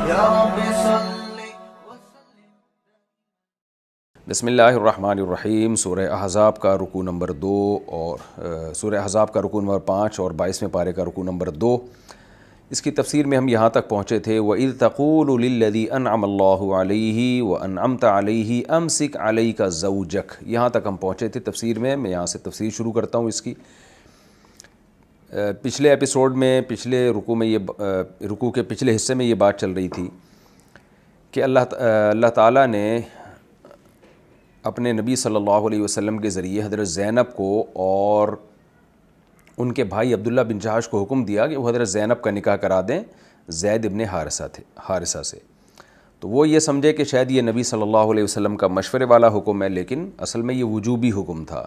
یا رب صل بسم اللہ الرحمن الرحیم۔ سورہ احزاب کا رکوع نمبر 2 اور سورہ احزاب کا رکوع نمبر 5 اور 22ویں پارے کا رکوع نمبر 2، اس کی تفسیر میں ہم یہاں تک پہنچے تھے وَإِذْ تَقُولُ لِلَّذِي أَنْعَمَ اللَّهُ عَلَيْهِ وَأَنْعَمْتَ عَلَيْهِ أَمْسِكْ عَلَيْكَ زَوْجَكَ، یہاں تک ہم پہنچے تھے تفسیر میں۔ میں یہاں سے تفسیر شروع کرتا ہوں اس کی۔ پچھلے ایپیسوڈ میں، پچھلے رکوع کے پچھلے حصے میں یہ بات چل رہی تھی کہ اللہ تعالیٰ نے اپنے نبی صلی اللہ علیہ وسلم کے ذریعے حضرت زینب کو اور ان کے بھائی عبداللہ بن جہش کو حکم دیا کہ وہ حضرت زینب کا نکاح کرا دیں زید ابن حارثہ سے۔ تو وہ یہ سمجھے کہ شاید یہ نبی صلی اللہ علیہ وسلم کا مشورے والا حکم ہے، لیکن اصل میں یہ وجوبی حکم تھا۔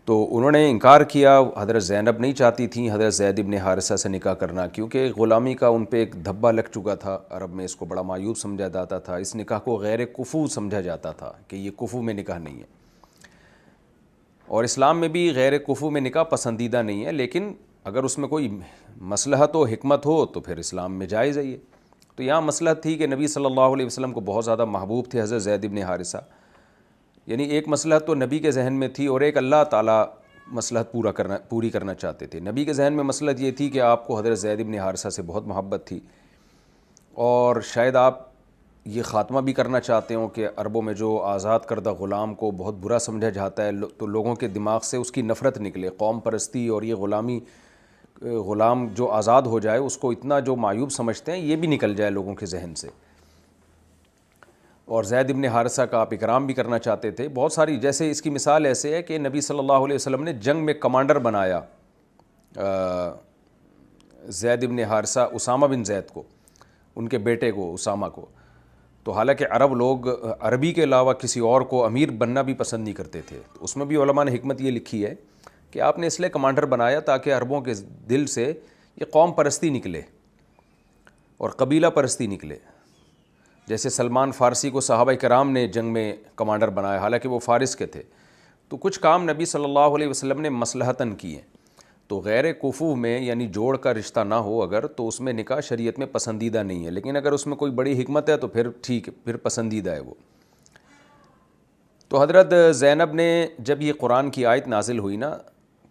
تو انہوں نے انکار کیا، حضرت زینب نہیں چاہتی تھیں حضرت زید ابن حارثہ سے نکاح کرنا، کیونکہ غلامی کا ان پہ ایک دھبا لگ چکا تھا۔ عرب میں اس کو بڑا معیوب سمجھا جاتا تھا، اس نکاح کو غیر کفو سمجھا جاتا تھا کہ یہ کفو میں نکاح نہیں ہے، اور اسلام میں بھی غیر کفو میں نکاح پسندیدہ نہیں ہے، لیکن اگر اس میں کوئی مصلحت و حکمت ہو تو پھر اسلام میں جائز ہے یہ۔ تو یہاں مصلحت تھی کہ نبی صلی اللہ علیہ وسلم کو بہت زیادہ محبوب تھے حضرت زید ابن حارثہ، یعنی ایک مصلحت تو نبی کے ذہن میں تھی اور ایک اللہ تعالیٰ مصلحت پوری کرنا چاہتے تھے۔ نبی کے ذہن میں مصلحت یہ تھی کہ آپ کو حضرت زید ابن حارثہ سے بہت محبت تھی، اور شاید آپ یہ خاتمہ بھی کرنا چاہتے ہوں کہ عربوں میں جو آزاد کردہ غلام کو بہت برا سمجھا جاتا ہے، تو لوگوں کے دماغ سے اس کی نفرت نکلے، قوم پرستی اور یہ غلام جو آزاد ہو جائے اس کو اتنا جو معیوب سمجھتے ہیں یہ بھی نکل جائے لوگوں کے ذہن سے۔ اور زید ابن حارثہ کا آپ اکرام بھی کرنا چاہتے تھے۔ بہت ساری، جیسے اس کی مثال ایسے ہے کہ نبی صلی اللہ علیہ وسلم نے جنگ میں کمانڈر بنایا زید ابن حارثہ، اسامہ بن زید کو، ان کے بیٹے کو اسامہ کو۔ تو حالانکہ عرب لوگ عربی کے علاوہ کسی اور کو امیر بننا بھی پسند نہیں کرتے تھے، تو اس میں بھی علماء نے حکمت یہ لکھی ہے کہ آپ نے اس لیے کمانڈر بنایا تاکہ عربوں کے دل سے یہ قوم پرستی نکلے اور قبیلہ پرستی نکلے۔ جیسے سلمان فارسی کو صحابہ کرام نے جنگ میں کمانڈر بنایا، حالانکہ وہ فارس کے تھے۔ تو کچھ کام نبی صلی اللہ علیہ وسلم نے مصلحتاً کیے۔ تو غیر کفو میں یعنی جوڑ کا رشتہ نہ ہو اگر، تو اس میں نکاح شریعت میں پسندیدہ نہیں ہے، لیکن اگر اس میں کوئی بڑی حکمت ہے تو پھر ٹھیک ہے، پھر پسندیدہ ہے وہ۔ تو حضرت زینب نے جب یہ قرآن کی آیت نازل ہوئی نا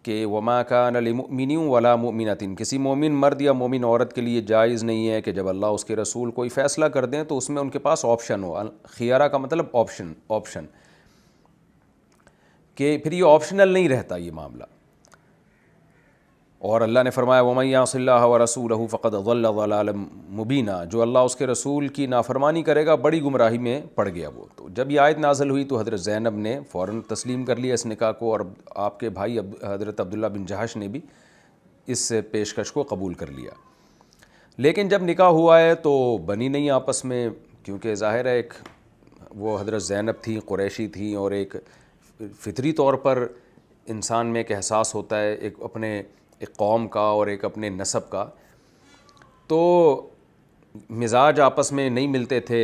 کہ وما کان لمؤمن ولا مؤمنۃ، کسی مومن مرد یا مومن عورت کے لیے جائز نہیں ہے کہ جب اللہ اس کے رسول کوئی فیصلہ کر دیں تو اس میں ان کے پاس آپشن ہو۔ خیارہ کا مطلب آپشن، کہ پھر یہ آپشنل نہیں رہتا یہ معاملہ۔ اور اللہ نے فرمایا وَمَن يَعْصِ اللَّهَ وَرَسُولَهُ فَقَدْ ضَلَّ ضَلَالًا مُبِينًا، جو اللہ اس کے رسول کی نافرمانی کرے گا بڑی گمراہی میں پڑ گیا وہ۔ تو جب یہ آیت نازل ہوئی تو حضرت زینب نے فوراً تسلیم کر لیا اس نکاح کو، اور آپ کے بھائی حضرت عبداللہ بن جہش نے بھی اس پیشکش کو قبول کر لیا۔ لیکن جب نکاح ہوا ہے تو بنی نہیں آپس میں، کیونکہ ظاہر ہے ایک وہ حضرت زینب تھیں، قریشی تھیں، اور ایک فطری طور پر انسان میں ایک احساس ہوتا ہے ایک قوم کا اور ایک اپنے نسب کا، تو مزاج آپس میں نہیں ملتے تھے،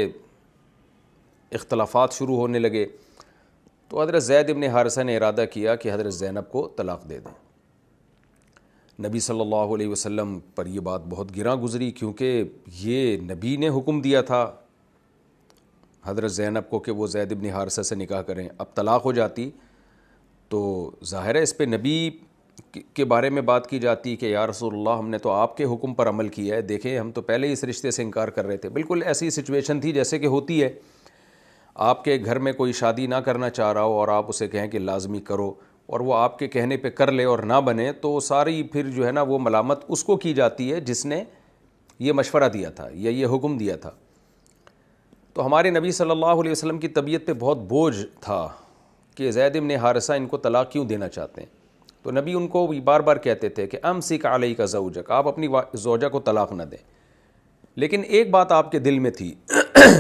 اختلافات شروع ہونے لگے۔ تو حضرت زید ابن حارثہ نے ارادہ کیا کہ حضرت زینب کو طلاق دے دیں۔ نبی صلی اللہ علیہ وسلم پر یہ بات بہت گراں گزری، کیونکہ یہ نبی نے حکم دیا تھا حضرت زینب کو کہ وہ زید ابن حارثہ سے نکاح کریں۔ اب طلاق ہو جاتی تو ظاہر ہے اس پہ نبی کے بارے میں بات کی جاتی کہ یا رسول اللہ، ہم نے تو آپ کے حکم پر عمل کیا ہے، دیکھیں ہم تو پہلے ہی اس رشتے سے انکار کر رہے تھے۔ بالکل ایسی سچویشن تھی جیسے کہ ہوتی ہے آپ کے گھر میں کوئی شادی نہ کرنا چاہ رہا ہو اور آپ اسے کہیں کہ لازمی کرو، اور وہ آپ کے کہنے پہ کر لے اور نہ بنے، تو ساری پھر جو ہے نا وہ ملامت اس کو کی جاتی ہے جس نے یہ مشورہ دیا تھا یا یہ حکم دیا تھا۔ تو ہمارے نبی صلی اللہ علیہ وسلم کی طبیعت پہ بہت بوجھ تھا کہ زید ابن حارثہ ان کو طلاق کیوں دینا چاہتے ہیں۔ تو نبی ان کو بار بار کہتے تھے کہ امسک علیک زوجک، آپ اپنی زوجہ کو طلاق نہ دیں۔ لیکن ایک بات آپ کے دل میں تھی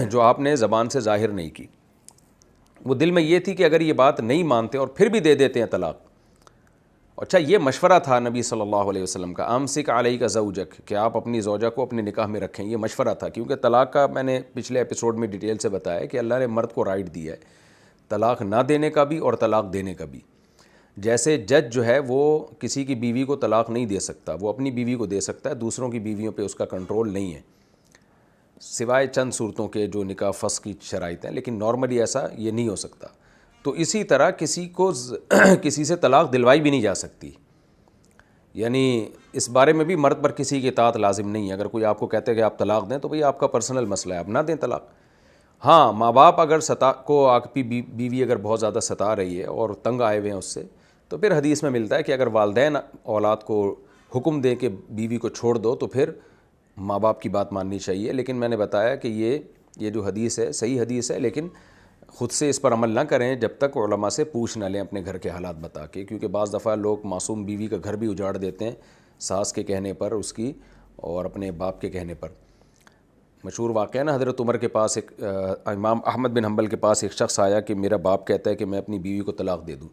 جو آپ نے زبان سے ظاہر نہیں کی، وہ دل میں یہ تھی کہ اگر یہ بات نہیں مانتے اور پھر بھی دے دیتے ہیں طلاق۔ اچھا، یہ مشورہ تھا نبی صلی اللہ علیہ وسلم کا، امسک علیک زوجک، کہ آپ اپنی زوجہ کو اپنے نکاح میں رکھیں، یہ مشورہ تھا۔ کیونکہ طلاق کا میں نے پچھلے ایپیسوڈ میں ڈیٹیل سے بتایا کہ اللہ نے مرد کو رائٹ دیا ہے طلاق نہ دینے کا بھی اور طلاق دینے کا بھی۔ جیسے جج جو ہے وہ کسی کی بیوی کو طلاق نہیں دے سکتا، وہ اپنی بیوی کو دے سکتا ہے، دوسروں کی بیویوں پہ اس کا کنٹرول نہیں ہے، سوائے چند صورتوں کے جو نکاح فسخ کی شرائط ہیں، لیکن نارملی ایسا یہ نہیں ہو سکتا۔ تو اسی طرح کسی کو کسی سے طلاق دلوائی بھی نہیں جا سکتی، یعنی اس بارے میں بھی مرد پر کسی کی اطاعت لازم نہیں ہے۔ اگر کوئی آپ کو کہتے ہیں کہ آپ طلاق دیں تو بھئی آپ کا پرسنل مسئلہ ہے، آپ نہ دیں طلاق۔ ہاں، ماں باپ اگر کو آپ کی بیوی اگر بہت زیادہ ستا رہی ہے اور تنگ آئے ہوئے ہیں اس سے، تو پھر حدیث میں ملتا ہے کہ اگر والدین اولاد کو حکم دیں کہ بیوی کو چھوڑ دو تو پھر ماں باپ کی بات ماننی چاہیے۔ لیکن میں نے بتایا کہ یہ جو حدیث ہے صحیح حدیث ہے، لیکن خود سے اس پر عمل نہ کریں جب تک علماء سے پوچھ نہ لیں اپنے گھر کے حالات بتا کے، کیونکہ بعض دفعہ لوگ معصوم بیوی کا گھر بھی اجاڑ دیتے ہیں ساس کے کہنے پر اس کی، اور اپنے باپ کے کہنے پر۔ مشہور واقعہ نا، حضرت عمر کے پاس امام احمد بن حنبل کے پاس ایک شخص آیا کہ میرا باپ کہتا ہے کہ میں اپنی بیوی کو طلاق دے دوں۔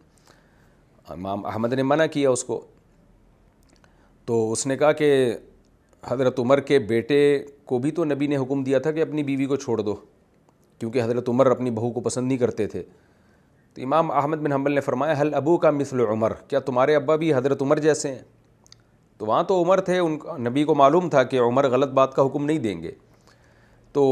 امام احمد نے منع کیا اس کو، تو اس نے کہا کہ حضرت عمر کے بیٹے کو بھی تو نبی نے حکم دیا تھا کہ اپنی بیوی کو چھوڑ دو، کیونکہ حضرت عمر اپنی بہو کو پسند نہیں کرتے تھے۔ تو امام احمد بن حنبل نے فرمایا حل ابو کا مثل عمر، کیا تمہارے ابا بھی حضرت عمر جیسے ہیں؟ تو وہاں تو عمر تھے، نبی کو معلوم تھا کہ عمر غلط بات کا حکم نہیں دیں گے۔ تو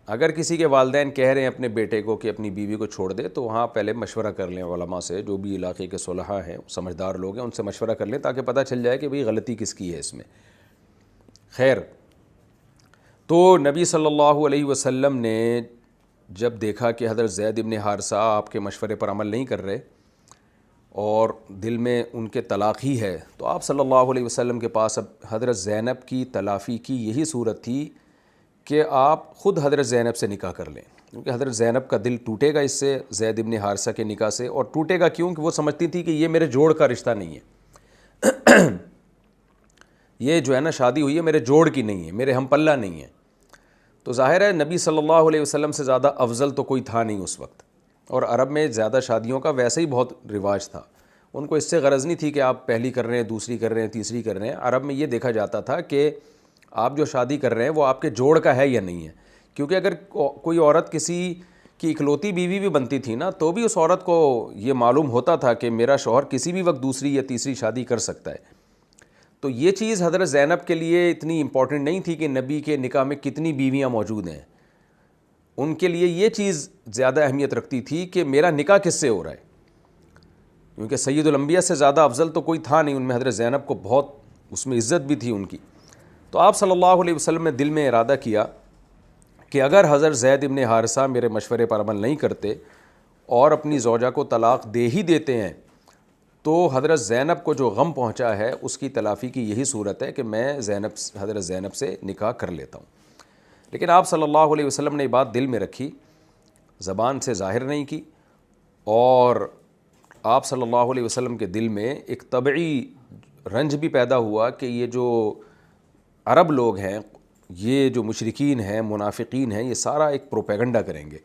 اگر کسی کے والدین کہہ رہے ہیں اپنے بیٹے کو کہ اپنی بیوی کو چھوڑ دے، تو وہاں پہلے مشورہ کر لیں علماء سے، جو بھی علاقے کے صلحاء ہیں سمجھدار لوگ ہیں ان سے مشورہ کر لیں تاکہ پتہ چل جائے کہ بھئی غلطی کس کی ہے اس میں۔ خیر، تو نبی صلی اللہ علیہ وسلم نے جب دیکھا کہ حضرت زید بن حارثہ آپ کے مشورے پر عمل نہیں کر رہے اور دل میں ان کے طلاق ہی ہے، تو آپ صلی اللہ علیہ وسلم کے پاس اب حضرت زینب کی تلافی کی یہی صورت تھی کہ آپ خود حضرت زینب سے نکاح کر لیں، کیونکہ حضرت زینب کا دل ٹوٹے گا اس سے، زید بن حارثہ کے نکاح سے، اور ٹوٹے گا کیوں کہ وہ سمجھتی تھی کہ یہ میرے جوڑ کا رشتہ نہیں ہے، یہ جو ہے نا شادی ہوئی ہے میرے جوڑ کی نہیں ہے، میرے ہم پلہ نہیں ہے۔ تو ظاہر ہے نبی صلی اللہ علیہ وسلم سے زیادہ افضل تو کوئی تھا نہیں اس وقت، اور عرب میں زیادہ شادیوں کا ویسے ہی بہت رواج تھا، ان کو اس سے غرض نہیں تھی کہ آپ پہلی کر رہے ہیں، دوسری کر رہے ہیں، تیسری کر رہے ہیں۔ عرب میں یہ دیکھا جاتا تھا کہ آپ جو شادی کر رہے ہیں وہ آپ کے جوڑ کا ہے یا نہیں ہے، کیونکہ اگر کوئی عورت کسی کی اکلوتی بیوی بھی بنتی تھی نا، تو بھی اس عورت کو یہ معلوم ہوتا تھا کہ میرا شوہر کسی بھی وقت دوسری یا تیسری شادی کر سکتا ہے۔ تو یہ چیز حضرت زینب کے لیے اتنی امپورٹنٹ نہیں تھی کہ نبی کے نکاح میں کتنی بیویاں موجود ہیں، ان کے لیے یہ چیز زیادہ اہمیت رکھتی تھی کہ میرا نکاح کس سے ہو رہا ہے، کیونکہ سید الانبیاء سے زیادہ افضل تو کوئی تھا نہیں، ان میں حضرت زینب کو بہت اس میں عزت بھی تھی ان کی۔ تو آپ صلی اللہ علیہ وسلم نے دل میں ارادہ کیا کہ اگر حضرت زید بن حارثہ میرے مشورے پر عمل نہیں کرتے اور اپنی زوجہ کو طلاق دے ہی دیتے ہیں، تو حضرت زینب کو جو غم پہنچا ہے اس کی تلافی کی یہی صورت ہے کہ میں حضرت زینب سے نکاح کر لیتا ہوں۔ لیکن آپ صلی اللہ علیہ وسلم نے یہ بات دل میں رکھی، زبان سے ظاہر نہیں کی، اور آپ صلی اللہ علیہ وسلم کے دل میں ایک طبعی رنج بھی پیدا ہوا کہ یہ جو عرب لوگ ہیں، یہ جو مشرکین ہیں، منافقین ہیں، یہ سارا ایک پروپیگنڈا کریں گے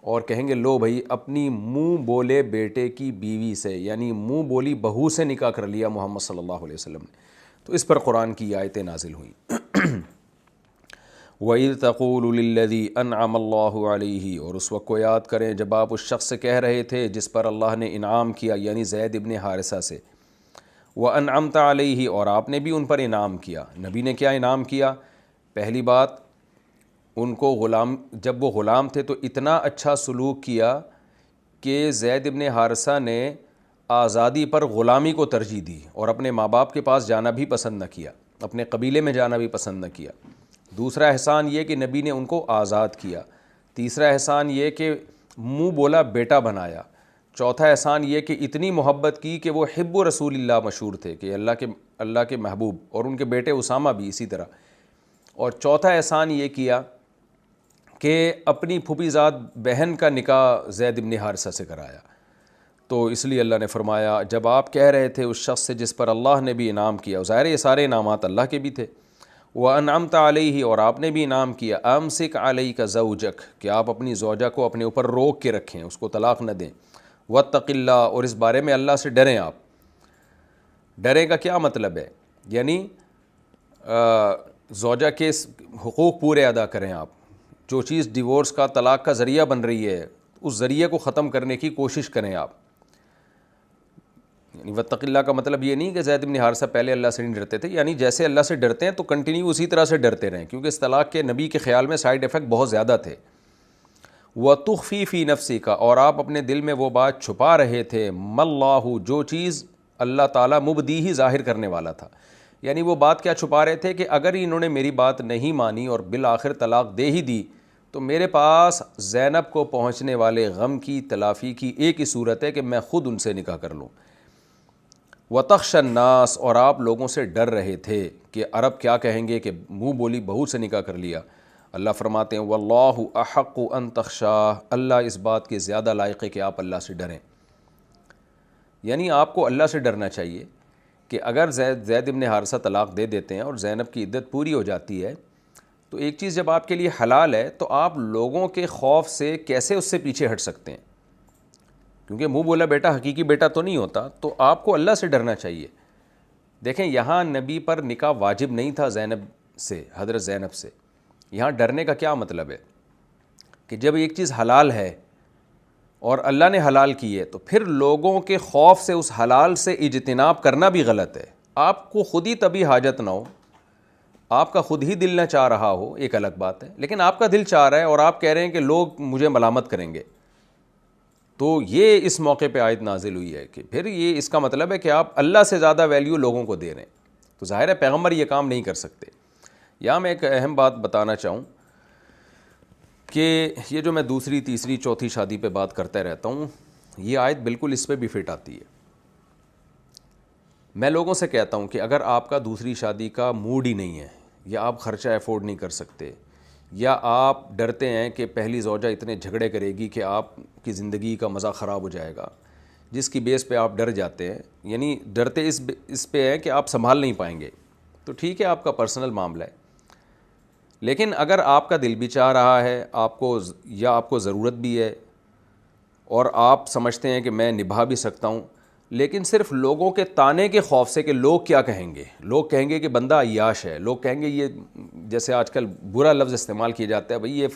اور کہیں گے لو بھائی اپنی منہ بولے بیٹے کی بیوی سے، یعنی منہ بولی بہو سے نکاح کر لیا محمد صلی اللہ علیہ وسلم نے۔ تو اس پر قرآن کی آیتیں نازل ہوئیں۔ وَإِذْ تَقُولُ لِلَّذِي أَنْعَمَ اللَّهُ عَلَيْهِ، اور اس وقت کو یاد کریں جب آپ اس شخص سے کہہ رہے تھے جس پر اللہ نے انعام کیا، یعنی زید ابن حارثہ سے، وَأَنْعَمْتَ عَلَيْهِ، اور آپ نے بھی ان پر انعام کیا۔ نبی نے کیا انعام کیا؟ پہلی بات، ان کو جب وہ غلام تھے تو اتنا اچھا سلوک کیا کہ زید ابن حارثہ نے آزادی پر غلامی کو ترجیح دی اور اپنے ماں باپ کے پاس جانا بھی پسند نہ کیا، اپنے قبیلے میں جانا بھی پسند نہ کیا۔ دوسرا احسان یہ کہ نبی نے ان کو آزاد کیا۔ تیسرا احسان یہ کہ منہ بولا بیٹا بنایا۔ چوتھا احسان یہ کہ اتنی محبت کی کہ وہ حب رسول اللہ مشہور تھے، کہ اللہ کے محبوب، اور ان کے بیٹے اسامہ بھی اسی طرح۔ اور چوتھا احسان یہ کیا کہ اپنی پھوپھی زاد بہن کا نکاح زید بن حارثہ سے کرایا۔ تو اس لیے اللہ نے فرمایا جب آپ کہہ رہے تھے اس شخص سے جس پر اللہ نے بھی انعام کیا، ظاہر یہ سارے انعامات اللہ کے بھی تھے، وَأَنْعَمْتَ عَلَيْهِ، اور آپ نے بھی انعام کیا، أَمْسِكْ عَلَيْكَ زَوْجَكَ، کہ آپ اپنی زوجہ کو اپنے اوپر روک کے رکھیں، اس کو طلاق نہ دیں، وَاتَّقِ اللَّهَ، اور اس بارے میں اللہ سے ڈریں۔ آپ ڈریں کا کیا مطلب ہے؟ یعنی زوجہ کے حقوق پورے ادا کریں۔ آپ جو چیز ڈیورس کا، طلاق کا ذریعہ بن رہی ہے، اس ذریعے کو ختم کرنے کی کوشش کریں آپ۔ یعنی واتق اللہ کا مطلب یہ نہیں کہ زید بن حارثہ پہلے اللہ سے نہیں ڈرتے تھے، یعنی جیسے اللہ سے ڈرتے ہیں تو کنٹینیو اسی طرح سے ڈرتے رہیں، کیونکہ اس طلاق کے نبی کے خیال میں سائیڈ ایفیکٹ بہت زیادہ تھے۔ وَتُخْفِي فِي نَفْسِكَ، اور آپ اپنے دل میں وہ بات چھپا رہے تھے، مَاللَّهُ، جو چیز اللہ تعالیٰ مبدیہ ظاہر کرنے والا تھا، یعنی وہ بات کیا چھپا رہے تھے کہ اگر انہوں نے میری بات نہیں مانی اور بالآخر طلاق دے ہی دی تو میرے پاس زینب کو پہنچنے والے غم کی تلافی کی ایک ہی صورت ہے کہ میں خود ان سے نکاح کر لوں۔ وَتَخْشَى النَّاسَ، اور آپ لوگوں سے ڈر رہے تھے کہ عرب کیا کہیں گے کہ منہ بولی بہو سے نکاح کر لیا۔ اللہ فرماتے ہیں وَاللَّهُ أَحَقُّ أَن تَخْشَاهُ، اللہ اس بات کے زیادہ لائق ہے کہ آپ اللہ سے ڈریں، یعنی آپ کو اللہ سے ڈرنا چاہیے کہ اگر زید بن حارثہ طلاق دے دیتے ہیں اور زینب کی عدت پوری ہو جاتی ہے تو ایک چیز جب آپ کے لیے حلال ہے تو آپ لوگوں کے خوف سے کیسے اس سے پیچھے ہٹ سکتے ہیں، کیونکہ منہ بولا بیٹا حقیقی بیٹا تو نہیں ہوتا، تو آپ کو اللہ سے ڈرنا چاہیے۔ دیکھیں یہاں نبی پر نکاح واجب نہیں تھا زینب سے، حضرت زینب سے، یہاں ڈرنے کا کیا مطلب ہے کہ جب ایک چیز حلال ہے اور اللہ نے حلال کی ہے تو پھر لوگوں کے خوف سے اس حلال سے اجتناب کرنا بھی غلط ہے۔ آپ کو خود ہی طبی حاجت نہ ہو، آپ کا خود ہی دل نہ چاہ رہا ہو، ایک الگ بات ہے، لیکن آپ کا دل چاہ رہا ہے اور آپ کہہ رہے ہیں کہ لوگ مجھے ملامت کریں گے، تو یہ اس موقع پہ آیت نازل ہوئی ہے کہ پھر یہ اس کا مطلب ہے کہ آپ اللہ سے زیادہ ویلیو لوگوں کو دے رہے ہیں، تو ظاہر ہے پیغمبر یہ کام نہیں کر سکتے۔ یہاں میں ایک اہم بات بتانا چاہوں کہ یہ جو میں دوسری تیسری چوتھی شادی پہ بات کرتا رہتا ہوں، یہ آیت بالکل اس پہ بھی فٹ آتی ہے۔ میں لوگوں سے کہتا ہوں کہ اگر آپ کا دوسری شادی کا موڈ ہی نہیں ہے، یا آپ خرچہ افورڈ نہیں کر سکتے، یا آپ ڈرتے ہیں کہ پہلی زوجہ اتنے جھگڑے کرے گی کہ آپ کی زندگی کا مزہ خراب ہو جائے گا، جس کی بیس پہ آپ ڈر جاتے ہیں، یعنی ڈرتے اس پہ ہے کہ آپ سنبھال نہیں پائیں گے، تو ٹھیک ہے آپ کا پرسنل معاملہ ہے، لیکن اگر آپ کا دل بھی چاہ رہا ہے آپ کو ضرورت بھی ہے اور آپ سمجھتے ہیں کہ میں نبھا بھی سکتا ہوں، لیکن صرف لوگوں کے تانے کے خوف سے کہ لوگ کیا کہیں گے، لوگ کہیں گے کہ بندہ عیاش ہے، لوگ کہیں گے یہ جیسے آج کل برا لفظ استعمال کیا جاتا ہے، بھئی یہ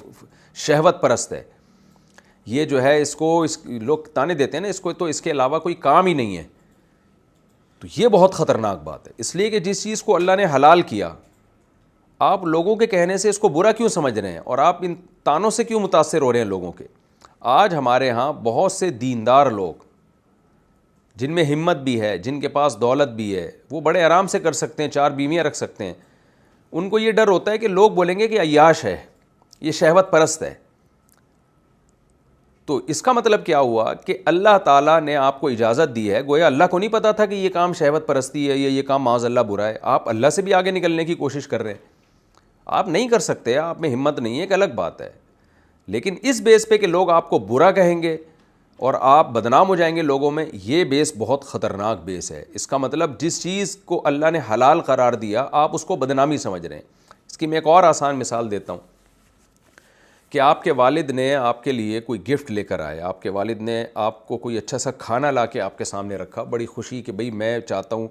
شہوت پرست ہے، یہ جو ہے لوگ تانے دیتے ہیں نا، اس کو تو اس کے علاوہ کوئی کام ہی نہیں ہے، تو یہ بہت خطرناک بات ہے، اس لیے کہ جس چیز کو اللہ نے حلال کیا آپ لوگوں کے کہنے سے اس کو برا کیوں سمجھ رہے ہیں، اور آپ ان تانوں سے کیوں متاثر ہو رہے ہیں لوگوں کے۔ آج ہمارے ہاں بہت سے دیندار لوگ جن میں ہمت بھی ہے، جن کے پاس دولت بھی ہے، وہ بڑے آرام سے کر سکتے ہیں، 4 بیویاں رکھ سکتے ہیں، ان کو یہ ڈر ہوتا ہے کہ لوگ بولیں گے کہ عیاش ہے، یہ شہوت پرست ہے۔ تو اس کا مطلب کیا ہوا کہ اللہ تعالیٰ نے آپ کو اجازت دی ہے، گویا اللہ کو نہیں پتا تھا کہ یہ کام شہوت پرستی ہے یا یہ کام معاذ اللہ برا ہے، آپ اللہ سے بھی آگے نکلنے کی کوشش کر رہے ہیں، آپ نہیں کر سکتے، آپ میں ہمت نہیں ہے، ایک الگ بات ہے، لیکن اس بیس پہ کہ لوگ آپ کو برا کہیں گے اور آپ بدنام ہو جائیں گے لوگوں میں، یہ بیس بہت خطرناک بیس ہے۔ اس کا مطلب جس چیز کو اللہ نے حلال قرار دیا آپ اس کو بدنامی سمجھ رہے ہیں۔ اس کی میں ایک اور آسان مثال دیتا ہوں کہ آپ کے والد نے آپ کے لیے کوئی گفٹ لے کر آئے، آپ کے والد نے آپ کو کوئی اچھا سا کھانا لا کے آپ کے سامنے رکھا، بڑی خوشی کہ بھئی میں چاہتا ہوں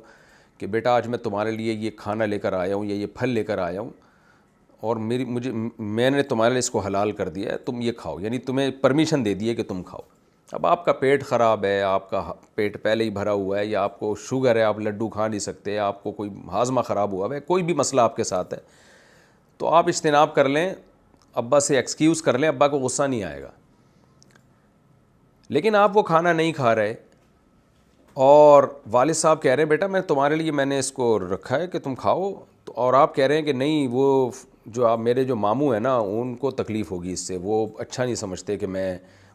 کہ بیٹا آج میں تمہارے لیے یہ کھانا لے کر آیا ہوں یا یہ پھل لے کر آیا ہوں، اور میں نے تمہارے لیے اس کو حلال کر دیا ہے، تم یہ کھاؤ، یعنی تمہیں پرمیشن دے دی ہے کہ تم کھاؤ۔ اب آپ کا پیٹ خراب ہے، آپ کا پیٹ پہلے ہی بھرا ہوا ہے، یا آپ کو شوگر ہے، آپ لڈو کھا نہیں سکتے، آپ کو کوئی ہاضمہ خراب ہوا ہے، کوئی بھی مسئلہ آپ کے ساتھ ہے، تو آپ اجتناب کر لیں، ابا سے ایکسکیوز کر لیں، ابا کو غصہ نہیں آئے گا۔ لیکن آپ وہ کھانا نہیں کھا رہے اور والد صاحب کہہ رہے ہیں بیٹا تمہارے لیے میں نے اس کو رکھا ہے کہ تم کھاؤ، اور آپ کہہ رہے ہیں کہ نہیں، وہ جو آپ میرے جو ماموں ہیں نا ان کو تکلیف ہوگی اس سے، وہ اچھا نہیں سمجھتے کہ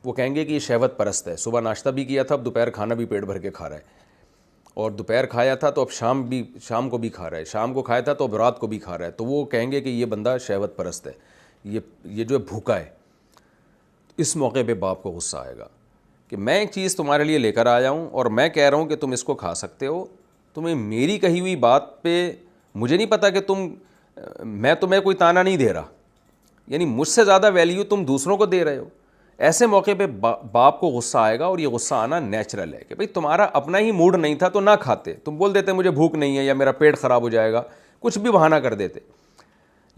وہ کہیں گے کہ یہ شہوت پرست ہے، صبح ناشتہ بھی کیا تھا، اب دوپہر کھانا بھی پیٹ بھر کے کھا رہا ہے، اور دوپہر کھایا تھا تو اب شام کو بھی کھا رہا ہے، شام کو کھایا تھا تو اب رات کو بھی کھا رہا ہے، تو وہ کہیں گے کہ یہ بندہ شہوت پرست ہے، یہ جو ہے بھوکا ہے۔ اس موقع پہ باپ کو غصہ آئے گا کہ میں ایک چیز تمہارے لیے لے کر آیا ہوں اور میں کہہ رہا ہوں کہ تم اس کو کھا سکتے ہو، تمہیں میری کہی ہوئی بات پہ مجھے نہیں پتا کہ میں تمہیں کوئی تانا نہیں دے رہا، یعنی مجھ سے زیادہ ویلیو تم دوسروں کو دے رہے ہو۔ ایسے موقع پہ باپ کو غصہ آئے گا، اور یہ غصہ آنا نیچرل ہے کہ بھئی تمہارا اپنا ہی موڈ نہیں تھا تو نہ کھاتے، تم بول دیتے مجھے بھوک نہیں ہے یا میرا پیٹ خراب ہو جائے گا، کچھ بھی بہانہ کر دیتے،